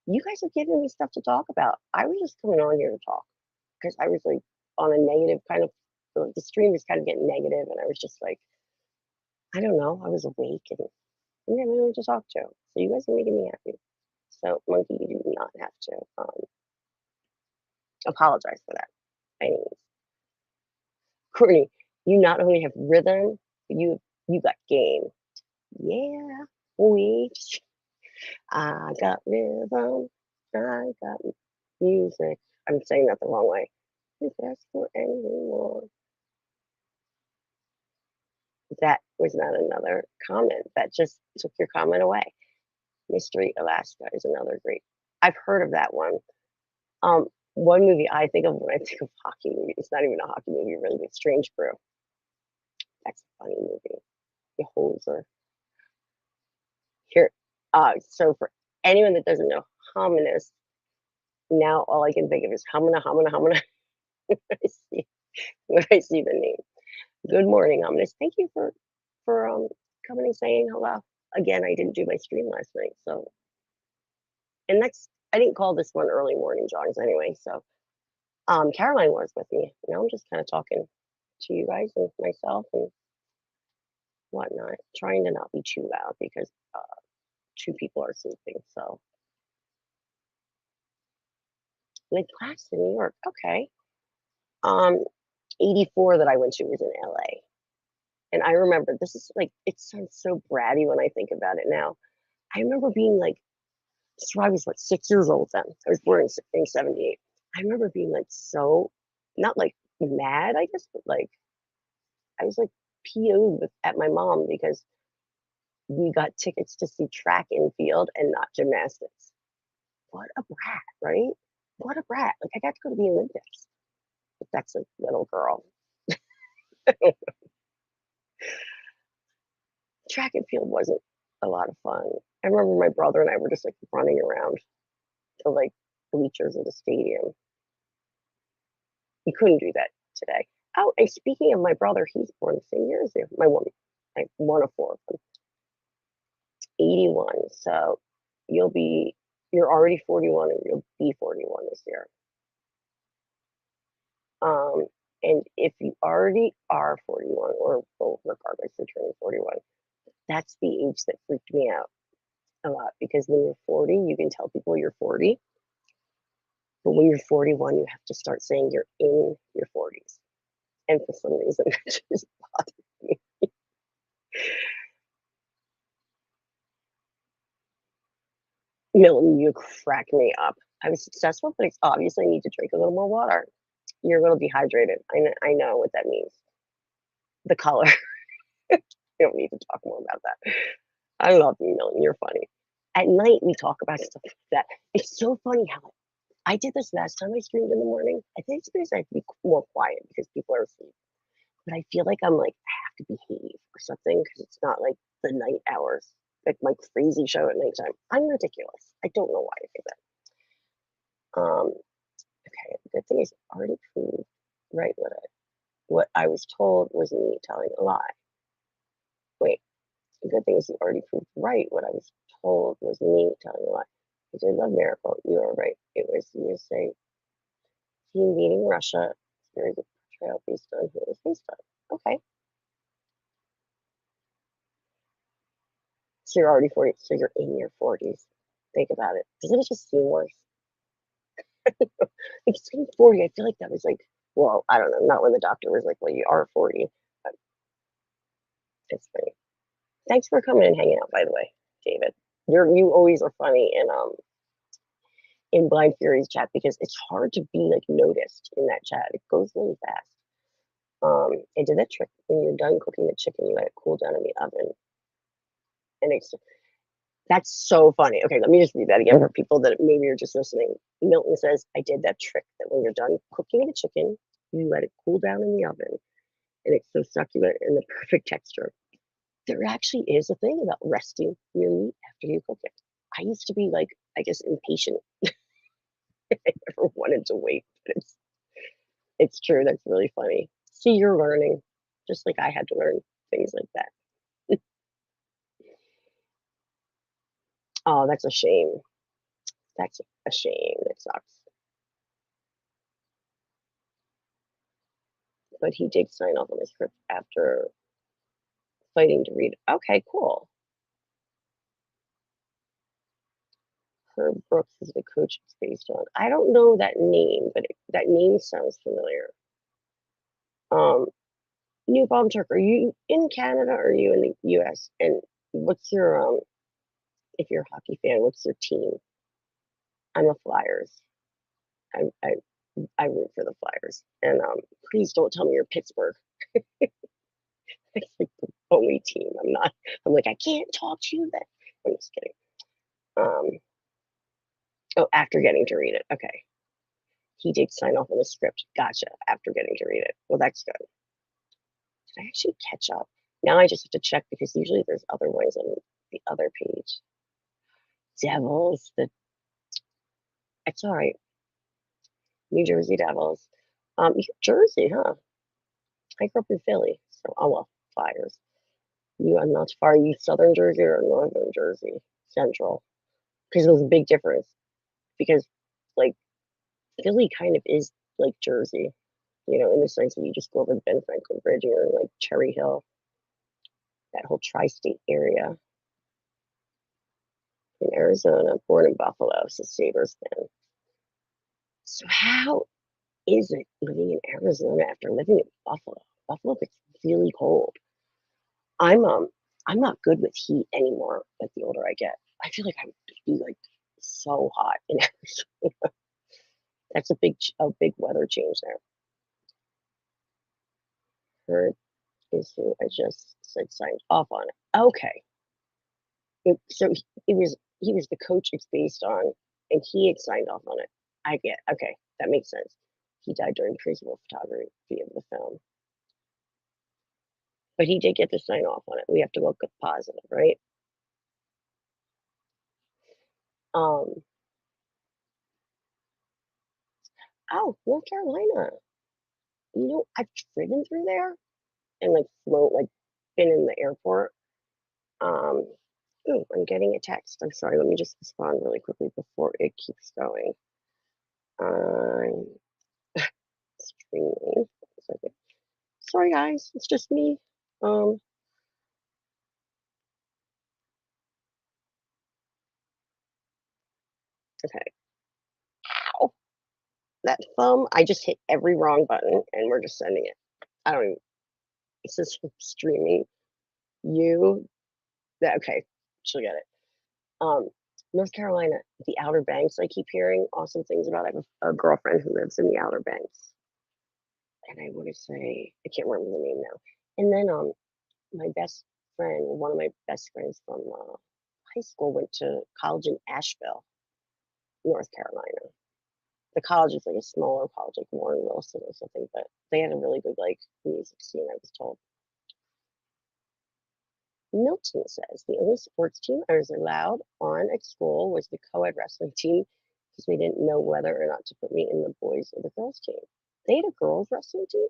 You guys are giving me stuff to talk about. I was just coming on here to talk because I was like on a negative kind of, the stream was kind of getting negative, and I was just like, I don't know, I was awake and I didn't have anyone to talk to. So you guys are making me happy. So Monkey, you do not have to apologize for that. Anyways, Courtney, you not only have rhythm, but you got game. Yeah, boy. I got rhythm. I got music. I'm saying that the wrong way. If that's for anyone. That was not another comment. That just took your comment away. Mystery Alaska is another great. I've heard of that one. One movie I think of when I think of hockey movie. It's not even a hockey movie, really. But Strange Brew. That's a funny movie. The Hoser. Here. So for anyone that doesn't know, Hominus. Now all I can think of is Homina. when I see the name. Good morning, Ominous. Thank you for coming and saying hello. Again, I didn't do my stream last night, so and I didn't call this one early morning jogs anyway. So Caroline was with me. Now I'm just kind of talking to you guys and myself and whatnot, trying to not be too loud because 2 people are sleeping. So Lake Placid, New York. Okay. 84 that I went to was in LA. And I remember this is like, it sounds so bratty when I think about it now. I remember being like, so I was what, 6 years old then. I was born in 78. I remember being like so, not like mad, I guess, but like I was like PO'd at my mom because we got tickets to see track and field and not gymnastics. What a brat, right? What a brat. Like I got to go to the Olympics. But that's a little girl. Track and field wasn't a lot of fun. I remember my brother and I were just like running around the like bleachers of the stadium. You couldn't do that today. Oh, and speaking of my brother, he's born the same year as you. My one, like one of four of them. 81. So you're already 41 and you'll be 41 this year. Um, and if you already are 41 or both, regardless, you're turning 41, that's the age that freaked me out a lot because when you're 40, you can tell people you're 40. But when you're 41, you have to start saying you're in your 40s. And for some reason, that just bothers me. Milton, you crack me up. I was successful, but it's obvious I need to drink a little more water. You're a little dehydrated. I know what that means. The color. We don't need to talk more about that. I love you, Milton. You're funny. At night, we talk about stuff like that. It's so funny how I did this last time I streamed in the morning. I think it's because I have to be more quiet because people are asleep. But I feel like I'm like, I have to behave or something because it's not like the night hours, like my crazy show at nighttime. I'm ridiculous. I don't know why I think that. Okay, the good thing is already proved right what I was told was me telling a lie. Wait, the good thing is you already proved right what I was told was me telling a lie. I did love Miracle. You are right. It was the USA team beating Russia. Series of portrayal based on who it was based on. Okay. So you're already 40. So you're in your 40s. Think about it. Doesn't it just seem worse? Like saying 40, I feel like that was like, well, I don't know, not when the doctor was like, well, you are 40. But it's funny. Thanks for coming and hanging out, by the way, David. You always are funny in Blind Fury's chat because it's hard to be like noticed in that chat. It goes really fast. I did that trick when you're done cooking the chicken, you let it cool down in the oven. And that's so funny. Okay, let me just read that again for people that maybe are just listening. Milton says, I did that trick that when you're done cooking the chicken, you let it cool down in the oven and it's so succulent and the perfect texture. There actually is a thing about resting your meat after you cook it. I used to be like, I guess, impatient. I never wanted to wait, but it's true. That's really funny. See, you're learning, just like I had to learn things like that. Oh, that's a shame. That's a shame. That sucks. But he did sign off on the script after fighting to read. Okay, cool. Herb Brooks is the coach it's based on. I don't know that name, but that name sounds familiar. New Bomb Turk, are you in Canada or are you in the US? And what's your if you're a hockey fan, what's your team? I'm a Flyers. I root for the Flyers. And please don't tell me you're Pittsburgh. It's like the only team I'm like, I can't talk to you then. I'm just kidding. Oh, after getting to read it. Okay. He did sign off on the script. Gotcha. After getting to read it. Well, that's good. Did I actually catch up? Now I just have to check because usually there's other ones on the other page. Devils. It's all right. New Jersey Devils. Jersey, huh? I grew up in Philly. So, oh well, Flyers. You are not far. Are you Southern Jersey or Northern Jersey? Central. Because there's a big difference. Because, like, Philly kind of is like Jersey, in the sense that you just go over the Ben Franklin Bridge and you're in like Cherry Hill, that whole tri-state area. In Arizona, born in Buffalo, so Sabres fan. So how is it living in Arizona after living in Buffalo? Buffalo gets really cold. I'm not good with heat anymore, like the older I get. I feel like I would be like so hot in Arizona. That's a big weather change there. Heard is who I just said signed off on it. Okay. So he was the coach it's based on, and he had signed off on it. I get okay, that makes sense. He died during principal photography of the film, but he did get to sign off on it. We have to look positive, right? Um, oh, North Carolina. You know, I've driven through there and like float, like been in the airport. Um, ooh, I'm getting a text. I'm sorry. Let me just respond really quickly before it keeps going. I'm streaming. Sorry, guys. It's just me. Um, okay. Ow. That thumb, I just hit every wrong button and we're just sending it. I don't even, it says streaming you. That, okay. She'll get it. Um, North Carolina, the Outer Banks, I keep hearing awesome things about. I have a girlfriend who lives in the Outer Banks. And I want to say, I can't remember the name now. And then my best friend, one of my best friends from high school, went to college in Asheville, North Carolina. The college is like a smaller college, like Warren Wilson or something, but they had a really good like music scene, I was told. Milton says the only sports team I was allowed on at school was the co-ed wrestling team because they didn't know whether or not to put me in the boys or the girls team. They had a girls wrestling team.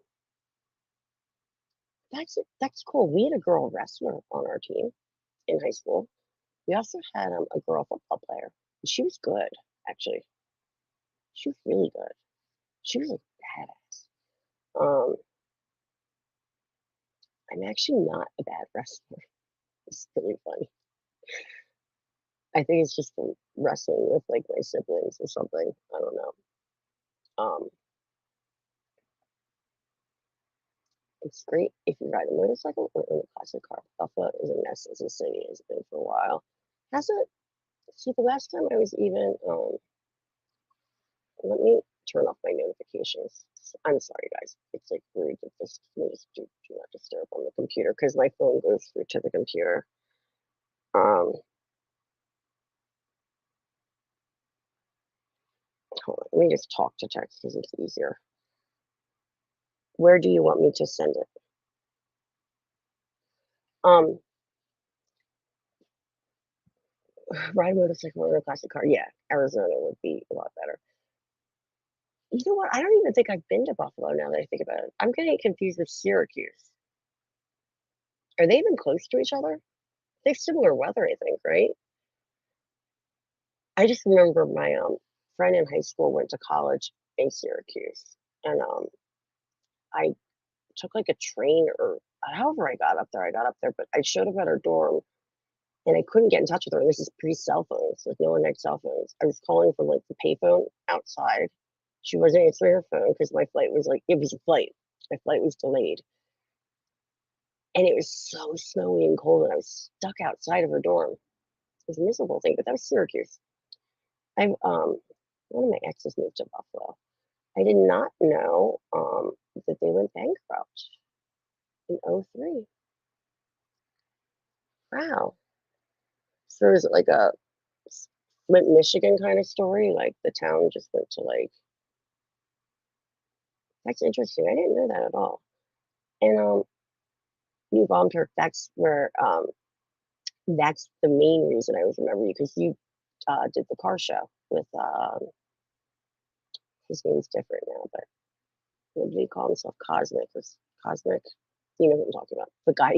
That's cool. We had a girl wrestler on our team in high school. We also had a girl football player. She was good, actually. She was really good. She was like badass. I'm actually not a bad wrestler. It's really funny. I think it's just from wrestling with like my siblings or something. I don't know. Um, it's great if you ride a motorcycle or in a classic car. Buffalo is a mess as a city, has been for a while. Hasn't see the last time I was even let me turn off my notifications. I'm sorry guys. It's like rude to just do not disturb on the computer because my phone goes through to the computer. Hold on, let me just talk to text because it's easier. Where do you want me to send it? Um, ride a motorcycle or a classic car. Yeah, Arizona would be a lot better. You know what? I don't even think I've been to Buffalo now that I think about it. I'm getting confused with Syracuse. Are they even close to each other? They have similar weather, I think, right? I just remember my friend in high school went to college in Syracuse, and I took like a train or however I got up there. I got up there, but I showed up at her dorm, and I couldn't get in touch with her. This is pre-cell phones, like no one had cell phones. I was calling from like the payphone outside. She wasn't answering her phone because my flight was like it was a flight. My flight was delayed, and it was so snowy and cold, and I was stuck outside of her dorm. It was a miserable thing, but that was Syracuse. I've one of my exes moved to Buffalo. I did not know that they went bankrupt in '03. Wow. So is it like a Flint, Michigan kind of story? Like the town just went to like that's interesting. I didn't know that at all. And New Palmkirk, that's the main reason I was remembering you because you did the car show with his name's different now, but what did he call himself? Cosmic was Cosmic. You know what I'm talking about. The guy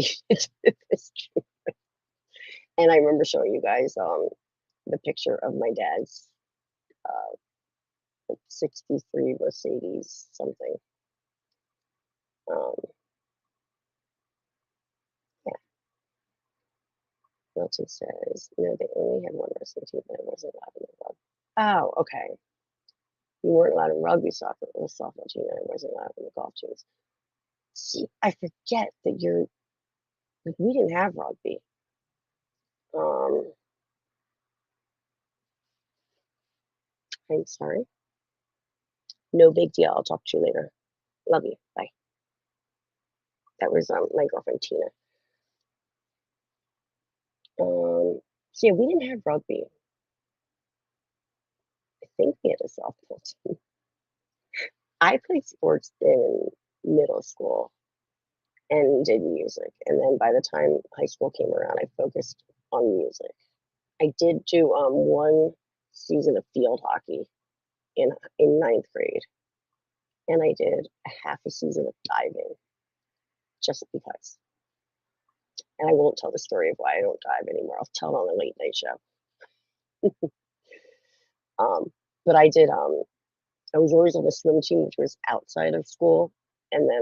and I remember showing you guys the picture of my dad's uh like 63 Mercedes something. Um yeah, Milton says, no, they only had one wrestling team, but it wasn't allowed in the club. Oh, okay. You weren't allowed in rugby soccer or softball team, and it wasn't allowed in the golf teams. See, I forget that you're like we didn't have rugby. Um I'm sorry. No big deal. I'll talk to you later. Love you. Bye. That was my girlfriend Tina. So yeah, we didn't have rugby. I think we had a softball team. I played sports in middle school and did music. And then by the time high school came around, I focused on music. I did do one season of field hockey in ninth grade, and I did a half a season of diving, just because. And I won't tell the story of why I don't dive anymore. I'll tell it on a late night show. But I did. I was always on the swim team, which was outside of school, and then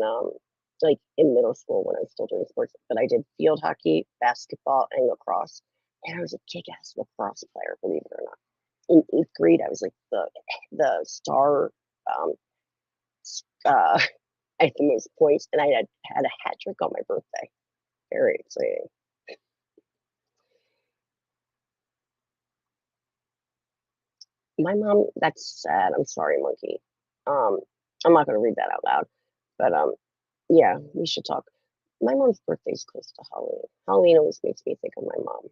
like in middle school when I was still doing sports. But I did field hockey, basketball, and lacrosse, and I was a kick-ass lacrosse player, believe it or not. In eighth grade, I was like the star. I had the most points, and I had a hat trick on my birthday. Very exciting. My mom, that's sad. I'm sorry, monkey. I'm not gonna read that out loud, but yeah, we should talk. My mom's birthday's close to Halloween. Halloween always makes me think of my mom,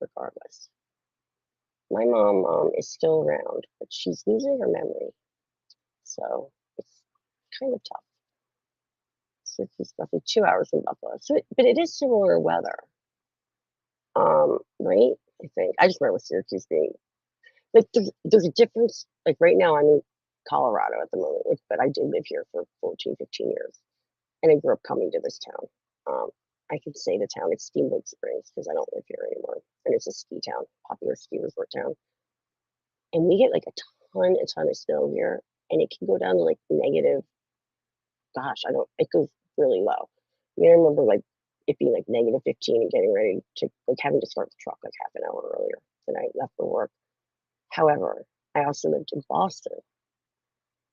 regardless. My mom is still around, but she's losing her memory, so it's kind of tough. So it's roughly 2 hours from Buffalo. So, but it is similar weather, right? I think I just remember Syracuse being like there's a difference. Like right now, I'm in Colorado at the moment, but I did live here for 14, 15 years, and I grew up coming to this town. I can say the town, it's Steamboat Springs because I don't live here anymore, and it's a ski town, popular ski resort town. And we get like a ton of snow here, and it can go down to like negative. Gosh, I don't. It goes really low. I mean, I remember like it being like negative 15 and getting ready to like having to start the truck like half an hour earlier than I left for work. However, I also lived in Boston,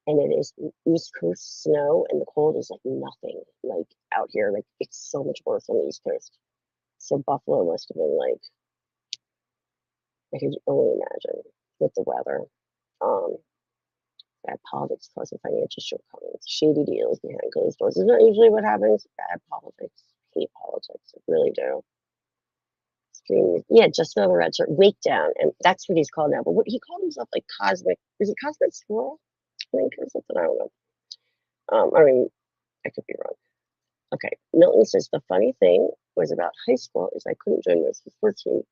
and it is East Coast snow, and the cold is like nothing like out here. Like it's so much worse on the East Coast. So Buffalo must have been like I could only imagine with the weather. Um, Bad politics causing financial shortcomings, shady deals behind closed doors. Isn't that usually what happens? Bad politics. Hate politics. I really do. Extremely. Yeah, just another red shirt. Wake down, and that's what he's called now. But what he called himself like cosmic. Is it cosmic squirrel? I think or something. I don't know. I mean, I could be wrong. Okay, Milton says the funny thing was about high school is I couldn't join my sports team,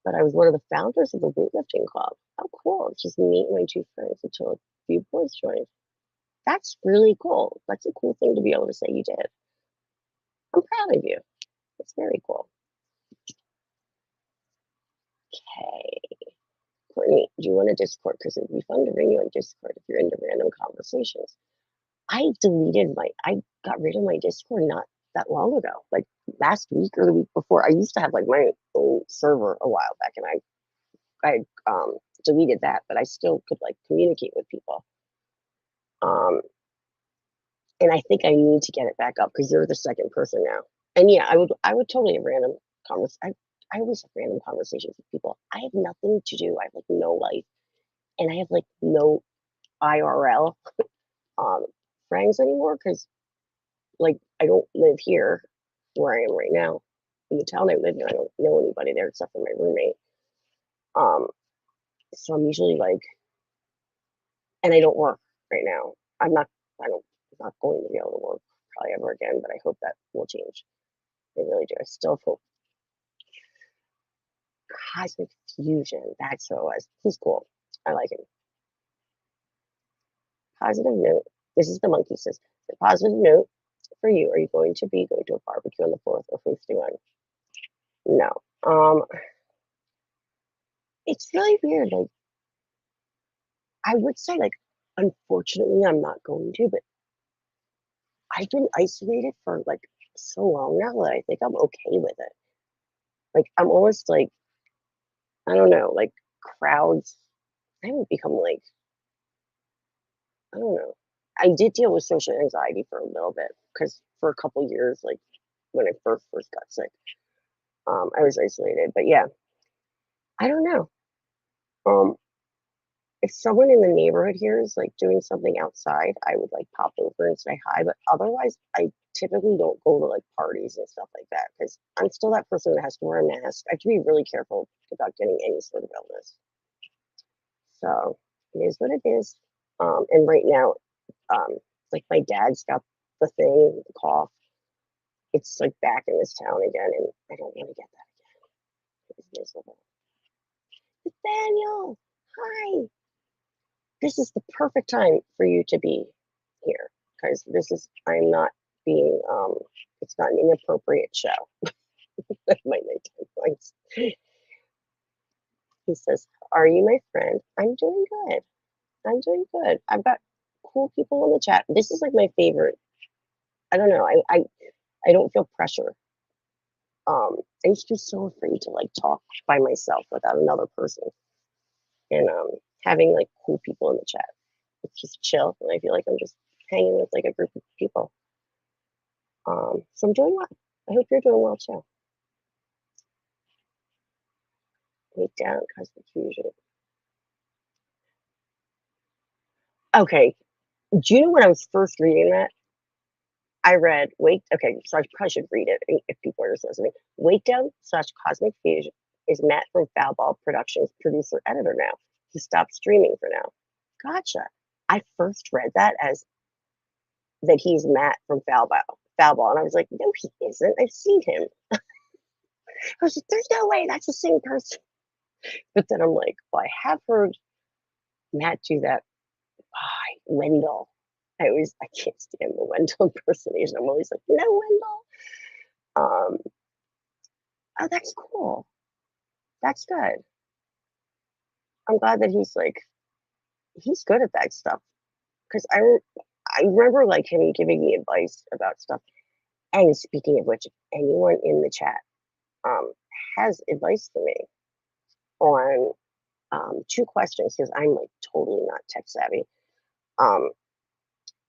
but I was one of the founders of the weightlifting club. How cool! It's just me and my two friends until a few boys joined. That's really cool. That's a cool thing to be able to say you did. I'm proud of you. It's very cool. Okay. Courtney, do you want a Discord? Because it'd be fun to bring you on Discord if you're into random conversations. I got rid of my Discord not that long ago, like last week or the week before. I used to have like my own server a while back, and I deleted that, but I still could like communicate with people. And I think I need to get it back up because you're the second person now. And yeah, I would totally have random I always have random conversations with people. I have nothing to do. I have like no life, and I have like no IRL friends anymore because like I don't live here where I am right now. In the town I live in, I don't know anybody there except for my roommate. So I'm usually like, and I don't work right now. I'm not going to be able to work probably ever again, but I hope that will change. I really do. I still hope. Cosmic Fusion. That's who it was. He's cool. I like him. Positive note. This is the monkey says. The positive note for you. Are you going to a barbecue on the 4th or hosting one? No. It's really weird. Like I would say, like, unfortunately, I'm not going to, but I've been isolated for like so long now that I think I'm okay with it. Like I'm almost like I don't know, like crowds. I haven't become like I don't know. I did deal with social anxiety for a little bit because for a couple years, like when I first got sick, I was isolated. But yeah, I don't know. Um, if someone in the neighborhood here is like doing something outside, I would like pop over and say hi. But otherwise, I typically don't go to like parties and stuff like that because I'm still that person that has to wear a mask. I have to be really careful about getting any sort of illness. So it is what it is. And right now, like my dad's got the thing, the cough. It's like back in this town again, and I don't want to get that again. It's miserable. Nathaniel, hi. This is the perfect time for you to be here because I'm not being, it's not an inappropriate show. My nighttime voice. He says, "Are you my friend?" I'm doing good. I'm doing good. I've got cool people in the chat. This is like my favorite. I don't know. I don't feel pressure. I used to be so afraid to like talk by myself without another person. And having like cool people in the chat. It's just chill. And I feel like I'm just hanging with like a group of people. So I'm doing well. I hope you're doing well too. Wait down, cosmic fusion. Okay. Do you know when I was first reading that? I read okay, so I probably should read it if people are just listening. Wake Down / Cosmic Fusion is Matt from Foulball Productions, producer editor now. He stopped streaming for now. Gotcha. I first read that as that he's Matt from Foulball. And I was like, no, he isn't. I've seen him. I was like, there's no way that's the same person. But then I'm like, well, I have heard Matt do that by Wendell. I can't stand the Wendell impersonation. I'm always like, no, Wendell. Oh, that's cool. That's good. I'm glad that he's good at that stuff. Because I remember like him giving me advice about stuff. And speaking of which, if anyone in the chat has advice for me on 2 questions, because I'm like totally not tech savvy.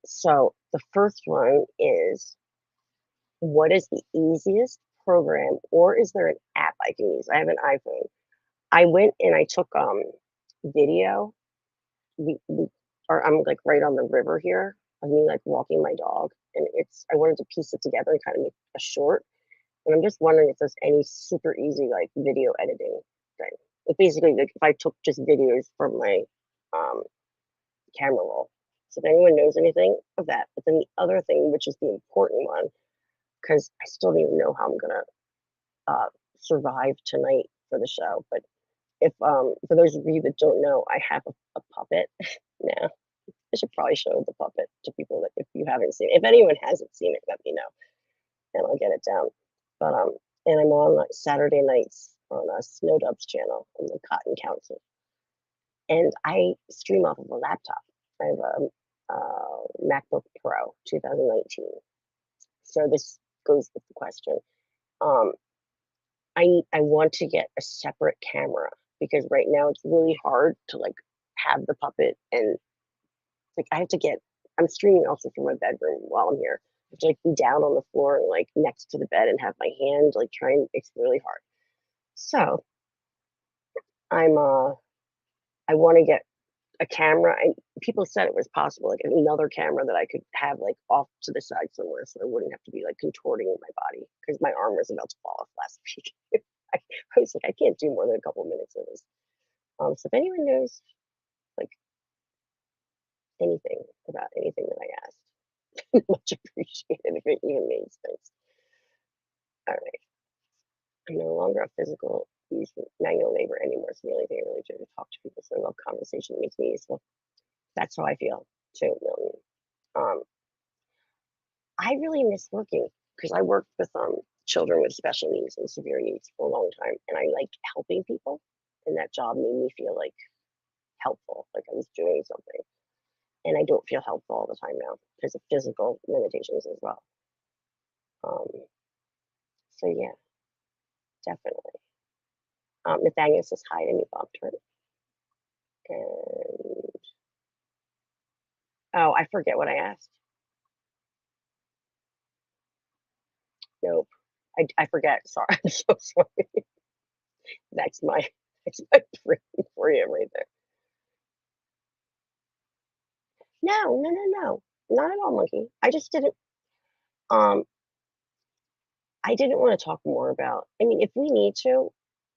So the first one is, what is the easiest program, or is there an app I can use? I have an iPhone. I went and I took video. I'm like right on the river here of me like walking my dog, and I wanted to piece it together and kind of make a short. And I'm just wondering if there's any super easy like video editing thing. Like basically, like if I took just videos from my um, camera roll. So if anyone knows anything of that, but then the other thing, which is the important one, because I still don't even know how I'm gonna survive tonight for the show. But if for those of you that don't know, I have a puppet now. I should probably show the puppet to people that if you haven't seen it. If anyone hasn't seen it, let me know and I'll get it down. But and I'm on like Saturday nights on a Snowdub's channel on the Cotton Council, and I stream off of a laptop. I have a MacBook Pro 2019. So this goes with the question. I want to get a separate camera because right now it's really hard to like have the puppet, and like I'm streaming also from my bedroom while I'm here. I have to like be down on the floor and like next to the bed and have my hand like trying. It's really hard. So I want to get a camera. And people said it was possible, like another camera that I could have like off to the side somewhere, so I wouldn't have to be like contorting my body because my arm was about to fall off last week. I was like, I can't do more than a couple minutes of this. So if anyone knows like anything about anything that I asked, much appreciated if it even makes sense. All right. I'm no longer a physical use manual labor anymore. So the only thing I really do is talk to people. So I love conversation. It makes me useful. That's how I feel too, Milton. I really miss working because I worked with children with special needs and severe needs for a long time, and I liked helping people, and that job made me feel like helpful, like I was doing something. And I don't feel helpful all the time now because of physical limitations as well. So yeah, definitely. Nathaniel says hi to me, Bob Turner. And oh, I forget what I asked. Nope. I forget. Sorry. I'm so sorry. That's my brain for you right there. No, no, no, no, not at all, monkey. I just didn't. Um, I didn't want to talk more about. I mean, if we need to,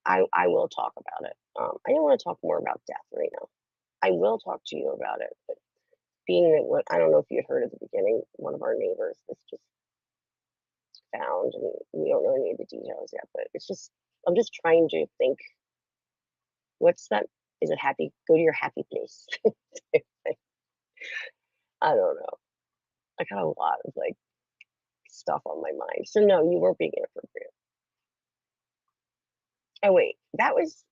I will talk about it. I didn't want to talk more about death right now. I will talk to you about it, but being that what I don't know if you had heard at the beginning, one of our neighbors was just found, and we don't know any of the details yet. But it's just I'm just trying to think. What's that? Is it happy? Go to your happy place. I don't know. I got a lot of like stuff on my mind. So no, you weren't being inappropriate. Oh wait, that was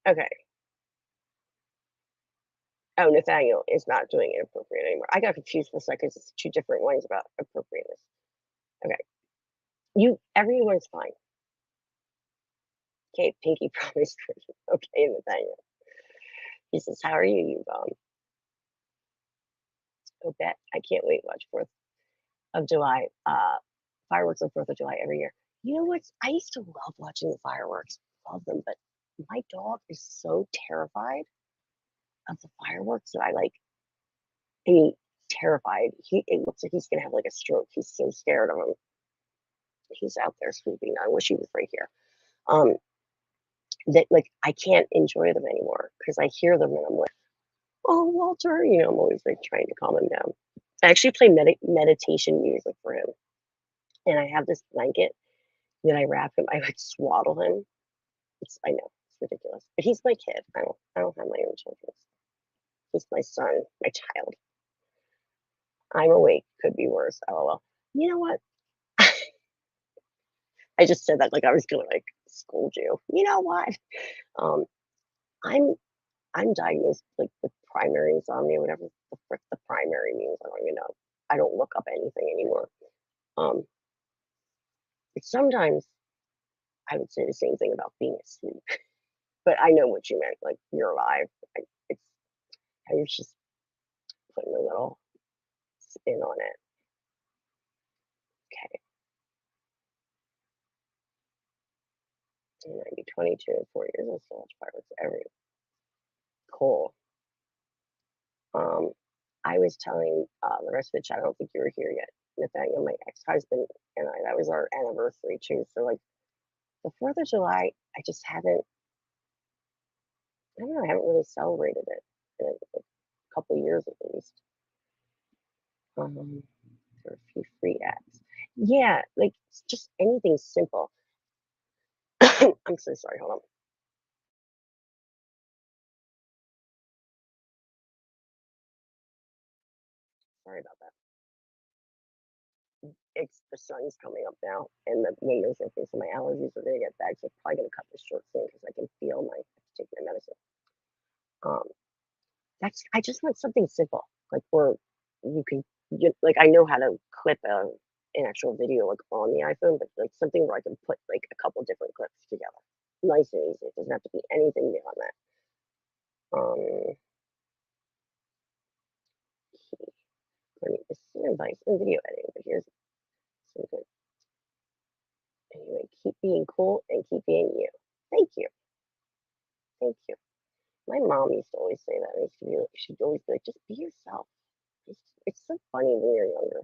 okay. Oh, Nathaniel is not doing inappropriate anymore. I got confused for a second 'cause it's two different ones about appropriateness. Okay, everyone's fine. Okay, Pinky promised. Okay, Nathaniel. He says, "How are you, you bomb?" Oh, bet I can't wait. Watch 4th of July. Fireworks on 4th of July every year. You know what? I used to love watching the fireworks. Love them, but my dog is so terrified of the fireworks that I mean, terrified. It looks like he's gonna have like a stroke. He's so scared of them. He's out there sleeping. I wish he was right here. Um, that like I can't enjoy them anymore because I hear them and I'm like, oh Walter, I'm always like trying to calm him down. I actually play meditation music for him, and I have this blanket that I wrap him. I like swaddle him. I know it's ridiculous, but he's my kid. I don't have my own children. He's my son, my child. I'm awake. Could be worse. LOL. You know what? I just said that like I was gonna like scold you. You know what? Um, I'm I'm diagnosed like with primary insomnia, whatever the frick the primary means. I don't even know. I don't look up anything anymore. Um, but sometimes I would say the same thing about being asleep, but I know what you meant. Like you're alive. It's I was just putting a little spin on it. Okay, 90, 22, and 4 years. I still watch fireworks every cool. Um, I was telling the rest of the chat. I don't think you were here yet, Nathaniel, my ex-husband and I. That was our anniversary too. So like the 4th of July, I just haven't. I don't know. I haven't really celebrated it in a couple years at least. There are a few free apps. Yeah, like just anything simple. I'm so sorry. Hold on. Sorry about that. It's the sun's coming up now, and the windows are open, so my allergies are gonna get bad. So I'm probably gonna cut this short soon because I can feel my I have to take my medicine. Um, I just want something simple, like where like I know how to clip an actual video like on the iPhone, but like something where I can put like a couple different clips together, nice and easy. It doesn't have to be anything beyond that. Learning is advice in video editing, but here's some good. Anyway, keep being cool and keep being you. Thank you, thank you. My mom used to always say that. I used to be, she'd always be like, just be yourself. It's so funny when you're younger.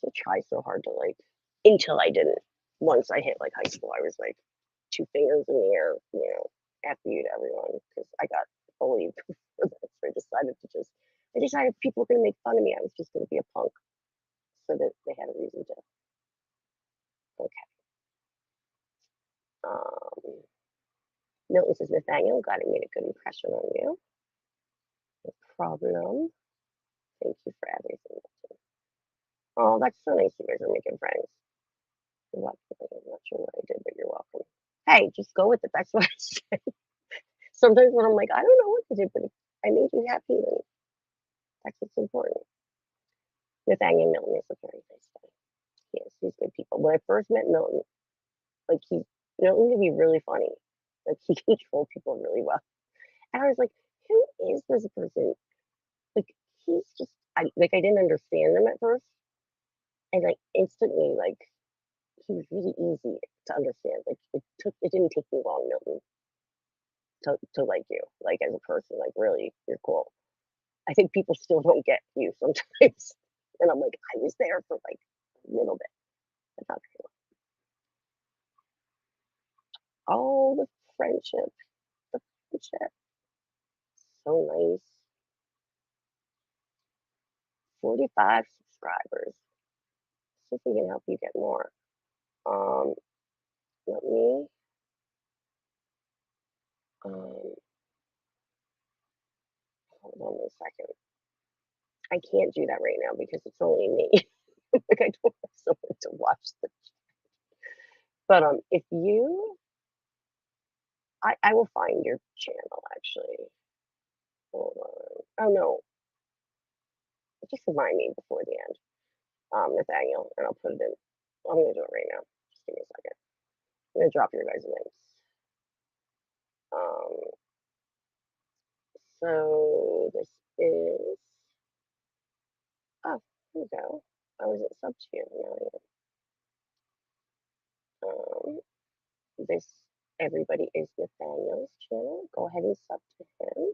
So try so hard to like, until I didn't. Once I hit like high school, I was like two fingers in the air, F you to everyone because I got bullied for that. So I decided people were going to make fun of me. I was just going to be a punk so that they had a reason to. Okay. Um, Milton says, Nathaniel, glad I made a good impression on you. No problem. Thank you for everything. Oh, that's so nice you guys are making friends. You're welcome. I'm not sure what I did, but you're welcome. Hey, just go with it. That's what I said. Sometimes when I'm like, I don't know what to do, but if I made you happy, then that's what's important. Nathaniel Milton is a very nice guy. Yes, he's good people. When I first met Milton, like Milton can be really funny. Like he can control people really well. And I was like, who is this person? Like he's just I didn't understand him at first. And like instantly, like he was really easy to understand. Like it didn't take me long, Milton, to like you, like as a person. Like really, you're cool. I think people still don't get you sometimes. And I'm like, I was there for like a little bit, but not very long. Oh, the friendship, the friendship. So nice. 45 subscribers. See if we can help you get more. Um, let me, um, hold on a second. I can't do that right now because it's only me. Like I don't have someone to watch this. But if you, I will find your channel actually. Hold on. Oh no, just remind me before the end, Nathaniel, and I'll put it in. I'm gonna do it right now. Just give me a second. I'm gonna drop your guys' links. Um, so this is. Oh, here we go. I was at sub to you. Now I am. This everybody is Nathaniel's channel. Go ahead and sub to him.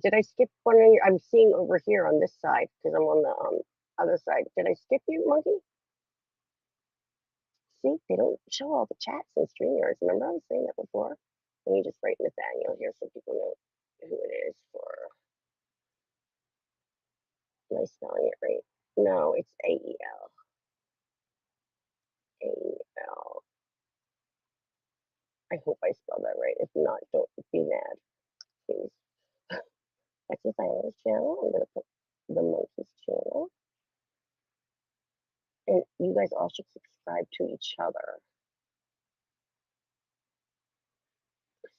Did I skip one of your? I'm seeing over here on this side because I'm on the other side. Did I skip you, Monkey? See, they don't show all the chats and StreamYards. Remember I was saying that before? Let me just write Nathaniel here so people know who it is for. Am I spelling it right? No, it's A-E-L. A-E-L. I hope I spelled that right. If not, don't be mad, please. That's Nathaniel's channel. I'm going to put the Monkey's channel. And you guys all should subscribe to each other.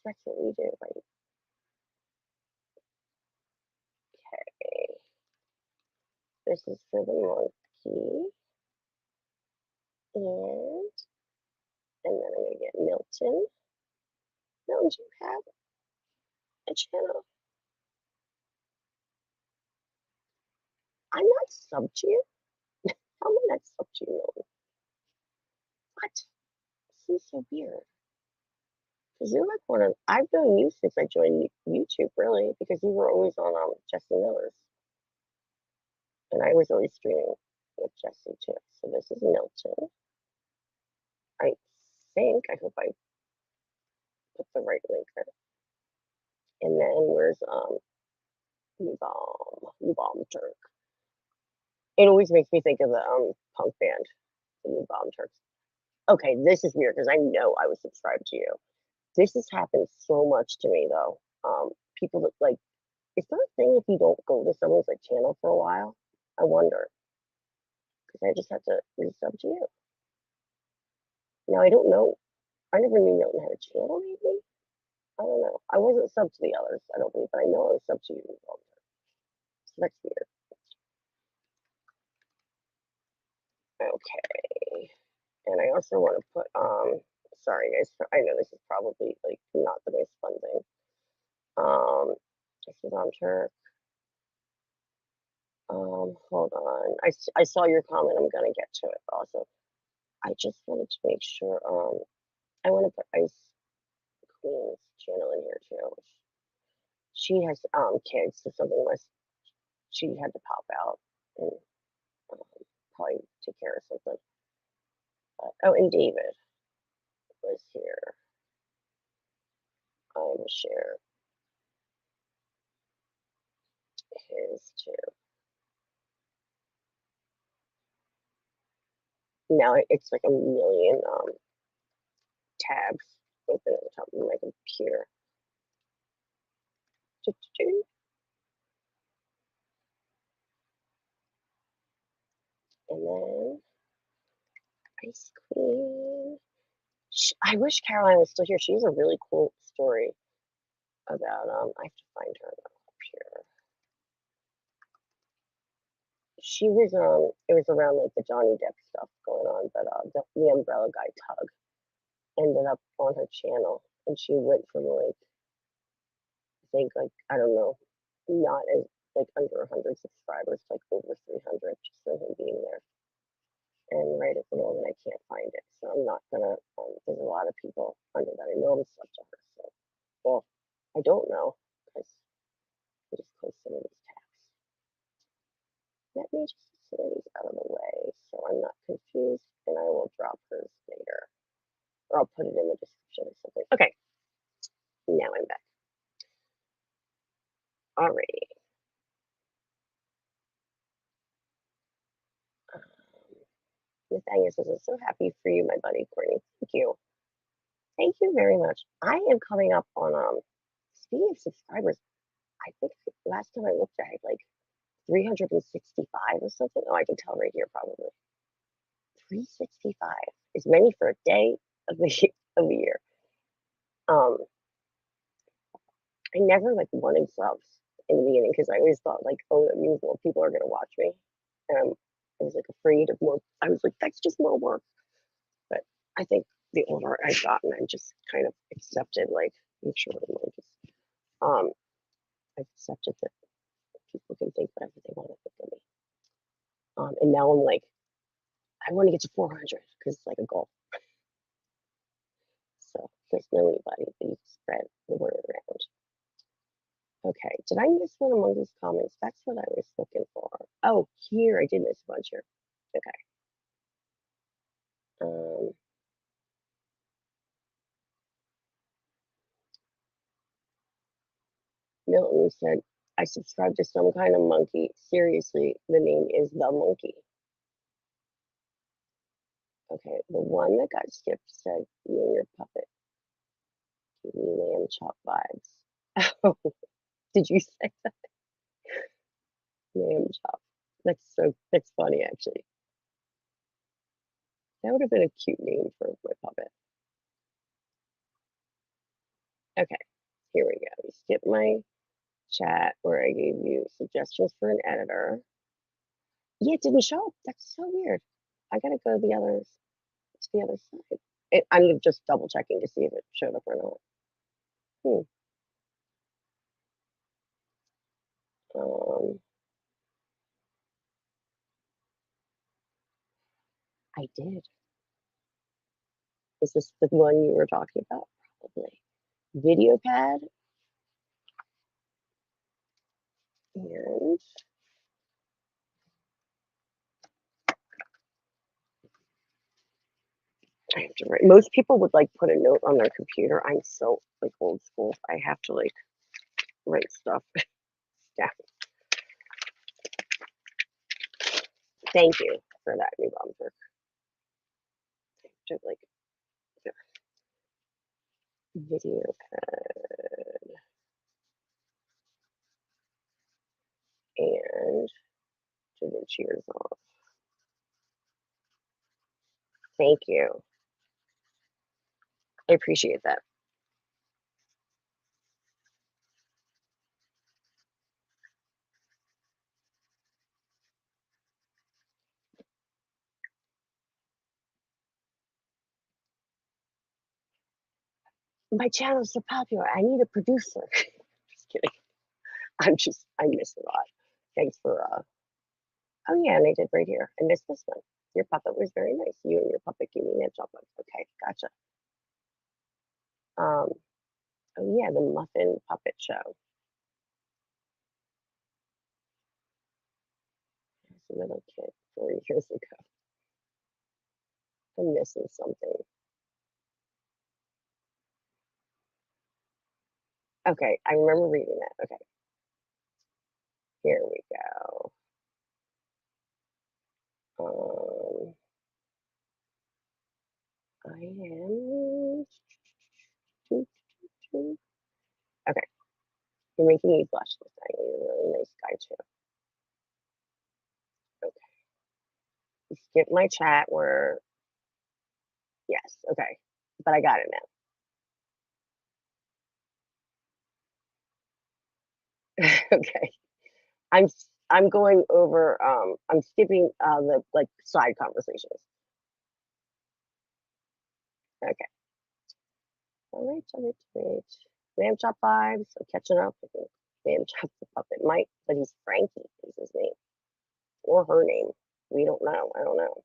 That's what we do, right? Okay. This is for the monkey. And then I'm going to get Milton. Milton, do you have a channel? I'm not sub to you. How am I not sub to you, Milton? What? This seems so weird. Because you're like one of, I've known you since I joined YouTube, really, because you were always on Jesse Miller's. And I was always streaming with Jesse too. So this is Milton. I think, I hope I put the right link there. And then where's Bomb Turk. It always makes me think of the punk band, the Bomb Turks. Okay, this is weird because I know I was subscribed to you. This has happened so much to me though. People that like, is there a thing if you don't go to someone's like channel for a while? I wonder because I just had to resub to you. Now I don't know. I never knew Milton had a channel. Maybe I don't know. I wasn't sub to the others. I don't believe, but I know I was sub to you. So that's weird. Okay. And I also want to put, sorry guys, I know this is probably like not the most fun thing. This is on Turk. Hold on. I saw your comment. I'm gonna get to it also. I just wanted to make sure, I want to put Ice Queen's channel in here too. She has kids, so something was, she had to pop out and probably take care of something. Oh, and David was here. I will share his too. Now it's like a million tabs open at the top of my computer. And then Ice Queen. I wish Caroline was still here. She has a really cool story about I have to find her up here. She was it was around like the Johnny Depp stuff going on, but the umbrella guy Tug ended up on her channel and she went from like I think like I don't know, not as like under 100 subscribers to like over 300 just from him being there. And right at the moment I can't find it, so I'm not gonna. There's a lot of people under that. I know I'm such a her, so well, I don't know because I just closed much. I am coming up on speaking of subscribers, I think last time I looked I had like 365 or something. Oh, I can tell right here probably. 365 is many for a day of the of the year. I never like wanted subs in the beginning because I always thought like, oh, that means more people are gonna watch me. And I was like afraid of more. I was like, that's just more work. But I think the older I've gotten, I just kind of accepted like, I'm sure I'm just I've accepted that people can think whatever they want to think of me. And now I'm like, I want to get to 400 because it's like a goal. So there's no anybody that you can spread the word around. Okay, did I miss one among these comments? That's what I was looking for. Oh, here, I did miss a bunch here. Okay. Milton said, I subscribe to some kind of monkey. Seriously, the name is The Monkey. Okay, the one that got skipped said, you and your puppet give me lamb chop vibes. Oh, did you say that? Lamb chop. That's funny actually. That would have been a cute name for my puppet. Okay, here we go. You skipped my chat where I gave you suggestions for an editor. Yeah, it didn't show up. That's so weird. I gotta go to the other side. I'm just double checking to see if it showed up or not. I did. Is this the one you were talking about? Probably. VideoPad and I have to write. Most people would like put a note on their computer. I'm so like old school. I have to like write stuff down. Thank you for that, new bumper. Just like VideoPad and to the cheers off. Thank you. I appreciate that. My channel is so popular. I need a producer. Just kidding. I miss a lot. Thanks for oh yeah, and I did right here. I missed this one. Your puppet was very nice. You and your puppet gave me that chocolate. Okay, gotcha. Oh yeah, the Muffin Puppet Show. I was a little kid 4 years ago. I'm missing something. Okay, I remember reading that. Okay. Here we go. I am. Okay, you're making me blush this time. You're a really nice guy too. Okay, you skipped my chat where. Yes. Okay, but I got it now. Okay, I'm going over. I'm skipping the like side conversations. Okay. All right. Lamb chop vibes. I'm catching up. I think Lamb chop the puppet might, but he's Frankie is his name or her name. We don't know. I don't know.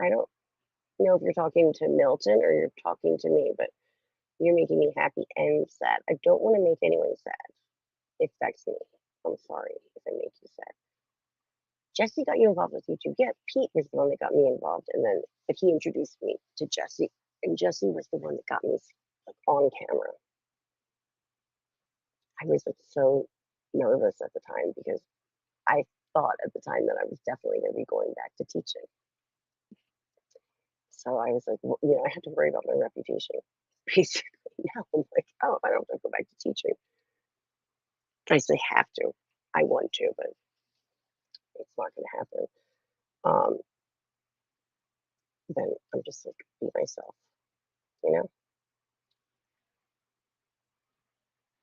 I don't know if you're talking to Milton or you're talking to me, but you're making me happy and sad. I don't want to make anyone sad. It affects me. I'm sorry if I make you sad. Jesse got you involved with YouTube. Yeah, Pete was the one that got me involved, and then but he introduced me to Jesse, and Jesse was the one that got me like on camera. I was like so nervous at the time because I thought at the time that I was definitely going to be going back to teaching. So I was like, well, you know, I had to worry about my reputation. Basically, now I'm like, oh, I don't have to go back to teaching. I say have to. I want to, but it's not going to happen. Then I'm just like, be myself, you know?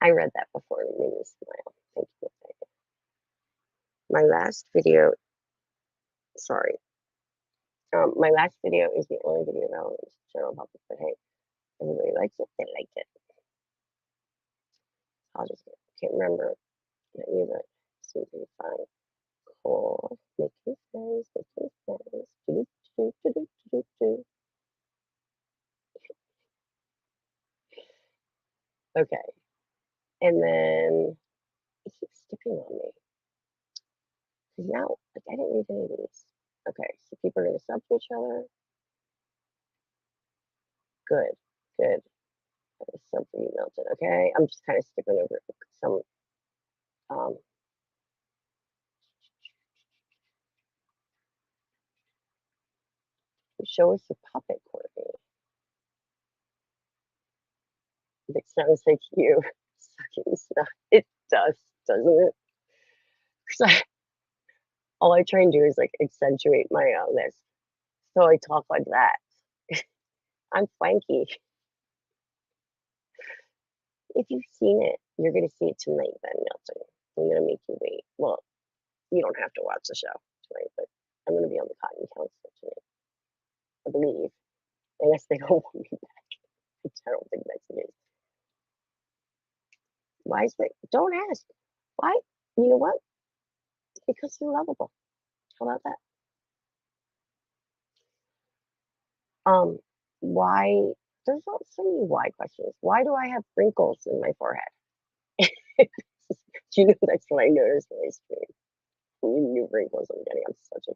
I read that before and it made me smile. Thank you. My last video, sorry. My last video is the only video relevant to general public, but hey, everybody likes it, they like it. I'll just, can't remember that either. Seems to be fine. Cool. Making friends, making friends. Do, do, do, do, do, do. Okay. And then it keeps skipping on me. Because now, like, I didn't read any of these. Okay, so people are going to sub to each other. Good, good. Sub for you, Milton. Okay, I'm just kind of skipping over some. Show us the puppet, Courtney. It sounds like you sucking snot. It does, doesn't it? Because all I try and do is like accentuate my this. So I talk like that. I'm Frankie. If you've seen it, you're going to see it tonight then, Milton. I'm going to make you wait. Well, you don't have to watch the show tonight, but I'm going to be on the Cotton Council tonight, I believe. Unless they don't want me back. Which I don't think that's the case. Why is that? Don't ask. Why? You know what? Because you're lovable. How about that? Why? There's so many why questions. Why do I have wrinkles in my forehead? Do you know that's what I noticed when I stream? New wrinkles I'm getting. I'm such a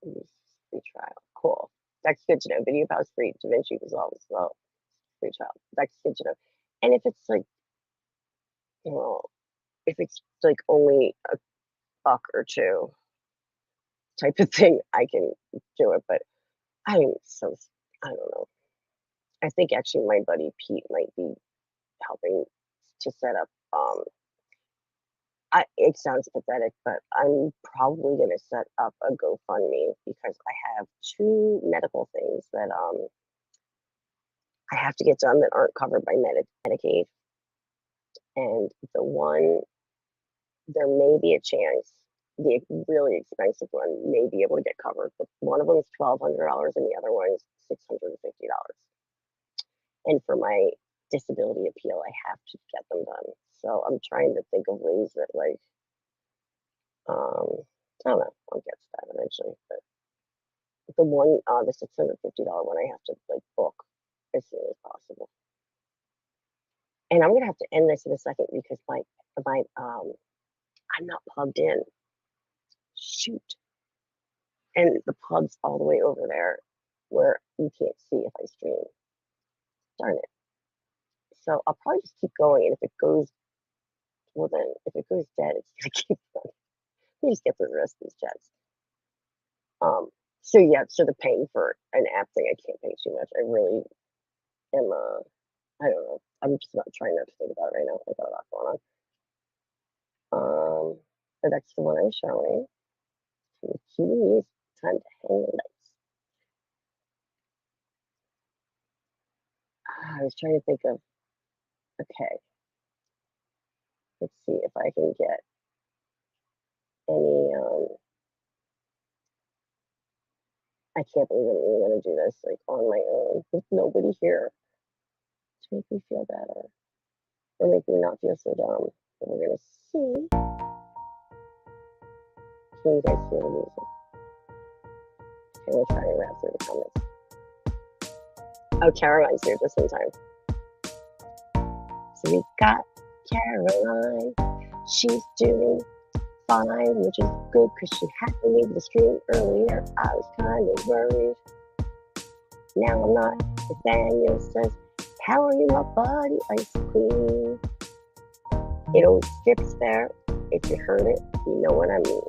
free trial. Cool. That's good to know. Video Pals free. DaVinci Resolve as well. Free trial. That's good to know. And if it's like, you know, if it's like only a buck or two type of thing, I can do it. But I'm so, I don't know. I think actually my buddy Pete might be helping to set up. It sounds pathetic, but I'm probably going to set up a GoFundMe because I have 2 medical things that I have to get done that aren't covered by Medicaid. And the one, there may be a chance, the really expensive one may be able to get covered, but one of them is $1,200 and the other one is $650. And for my disability appeal, I have to get them done. So I'm trying to think of ways that, like, I don't know, I'll get to that eventually. But the one, the $650 one, I have to like book as soon as possible. And I'm gonna have to end this in a second because my I'm not plugged in. Shoot. And the plug's all the way over there where you can't see if I stream. Darn it. So I'll probably just keep going, and if it goes, well then, if it goes dead, it's gonna keep going. Let me just get through the rest of these chats. So yeah, so the paying for an app thing, I can't pay too much. I really am, I don't know. I'm just not trying not to think about it right now. I got a lot going on. But that's the one I'm showing. The keys, time to hang the lights. I was trying to think of, okay. Let's see if I can get any, I can't believe I'm even gonna do this like on my own with nobody here to make me feel better or make me not feel so dumb. But we're gonna see. Can you guys hear the music? Okay, we'll try and wrap through the comments. Oh, Caroline's here just in time. So we got Caroline. She's doing fine, which is good because she had to leave the stream earlier. I was kind of worried. Now I'm not. Nathaniel says, how are you, my buddy? Ice Queen. It always sits there. If you heard it, you know what I mean.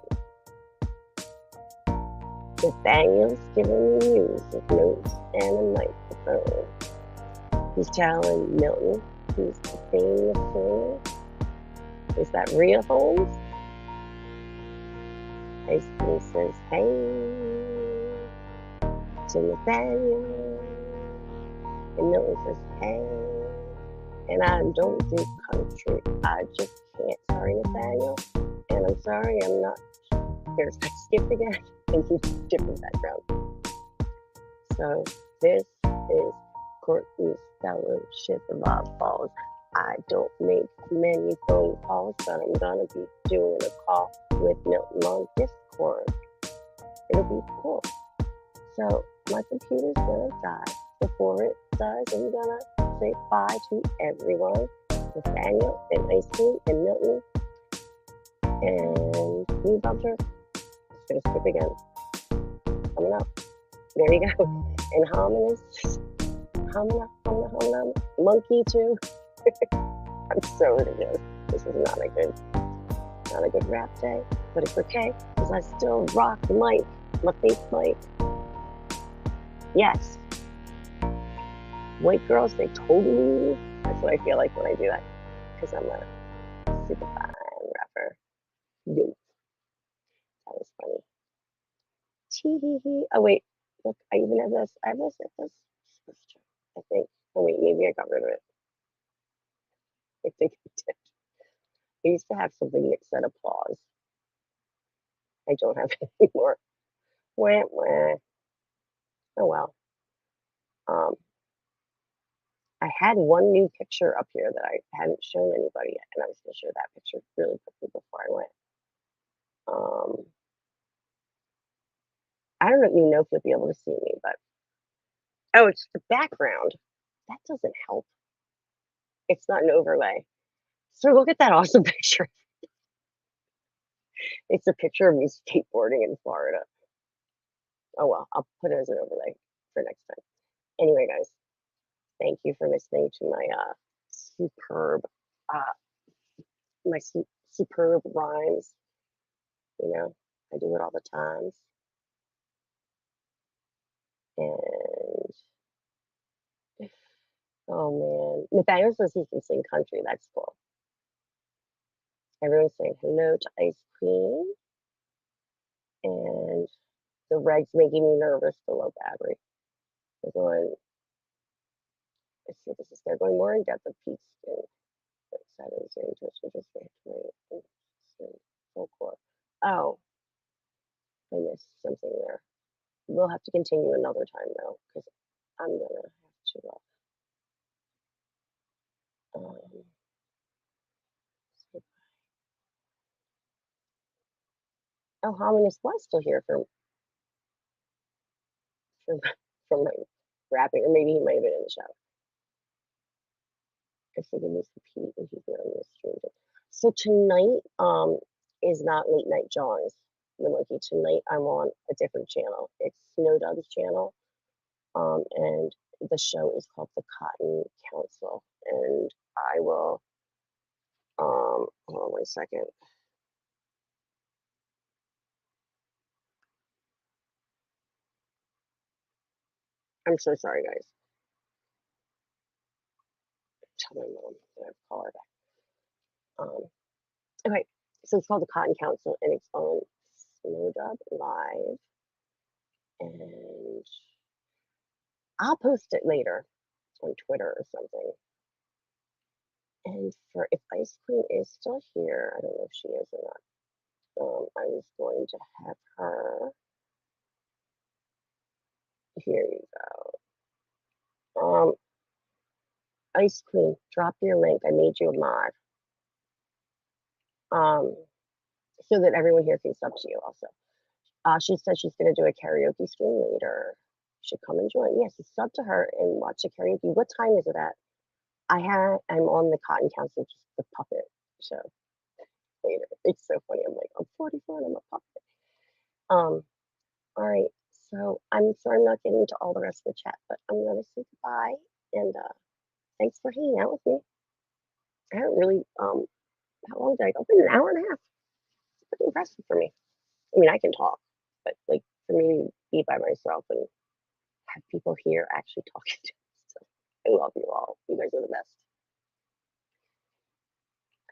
Nathaniel's giving me news of notes and a microphone. He's telling Milton he's the famous singer. Is that real, Holmes? Ice Cream says, hey, to Nathaniel. And Milton says, hey. And I don't do country. I just can't. Sorry, Nathaniel. And I'm sorry, I'm not. Here's I skip again. And he's different background. So this is Courtney's Fellowship of Oddballs. I don't make many phone calls, but I'm gonna be doing a call with Milton on Discord. It'll be cool. So my computer's gonna die. Before it does, I'm gonna say bye to everyone. Nathaniel and Ice Cream and Milton and New Bumper. Just gonna skip again. Coming up. There you go. And Hominous. Monkey too. I'm so ridiculous. This is not a good rap day, but it's okay because I still rock the mic, my fake mic. Yes. White girls, they totally. That's what I feel like when I do that because I'm a super fine rapper. Yo, that was funny. Tee. Oh wait, look, I even have this. I have this at this. I think. Oh wait, maybe I got rid of it. I think I did. I used to have something that said applause. I don't have it anymore. Wah, wah. Oh well. I had one new picture up here that I hadn't shown anybody yet, and I was going to show that picture really quickly before I went. I don't even know if you'll be able to see me, but oh, it's the background. That doesn't help. It's not an overlay. So look at that awesome picture. It's a picture of me skateboarding in Florida. Oh well, I'll put it as an overlay for next time. Anyway, guys, thank you for listening to my superb superb rhymes. You know, I do it all the time. And oh man, Nathaniel says he can sing country. That's cool. Everyone's saying hello to Ice Cream, and the reg's making me nervous. The low battery. They're going. Let's see, this is they're going more in depth of peach skin. Excited to twist just folklore. Oh, I missed something there. We'll have to continue another time though, because I'm gonna have to. Oh, Hominous was still here for from my rapping, or maybe he might have been in the shower. I think it needs to pee and he's not on the stream. So tonight is not Late Night Johns, the monkey. Tonight I'm on a different channel. It's Snow Dog's channel. And the show is called The Cotton Council. And I will hold on 1 second. I'm so sorry, guys. Tell my mom that I have to call her back. Okay, so it's called the Cotton Council, and it's on Snowdub Live, and I'll post it later on Twitter or something. And for if Ice Queen is still here, I don't know if she is or not. I was going to have her. Here you go. Ice Queen, drop your link. I made you a mod. So that everyone here can sub to you also. She said she's going to do a karaoke stream later. Should come and join. Yes, sub to her and watch the karaoke. What time is it at? I'm on the Cotton Council, just the puppet show later. It's so funny. I'm like, I'm 44 and I'm a puppet. All right. So I'm sorry I'm not getting to all the rest of the chat, but I'm gonna say goodbye and thanks for hanging out with me. I haven't really how long did I go? It's been an hour and a half. It's pretty impressive for me. I mean, I can talk, but like for me to be by myself and have people here actually talking to me. So I love you all. You guys are the best.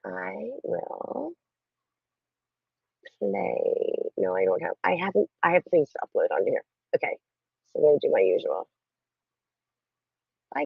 I will play. No, I don't have. I have things to upload on here. Okay, so I'm gonna do my usual.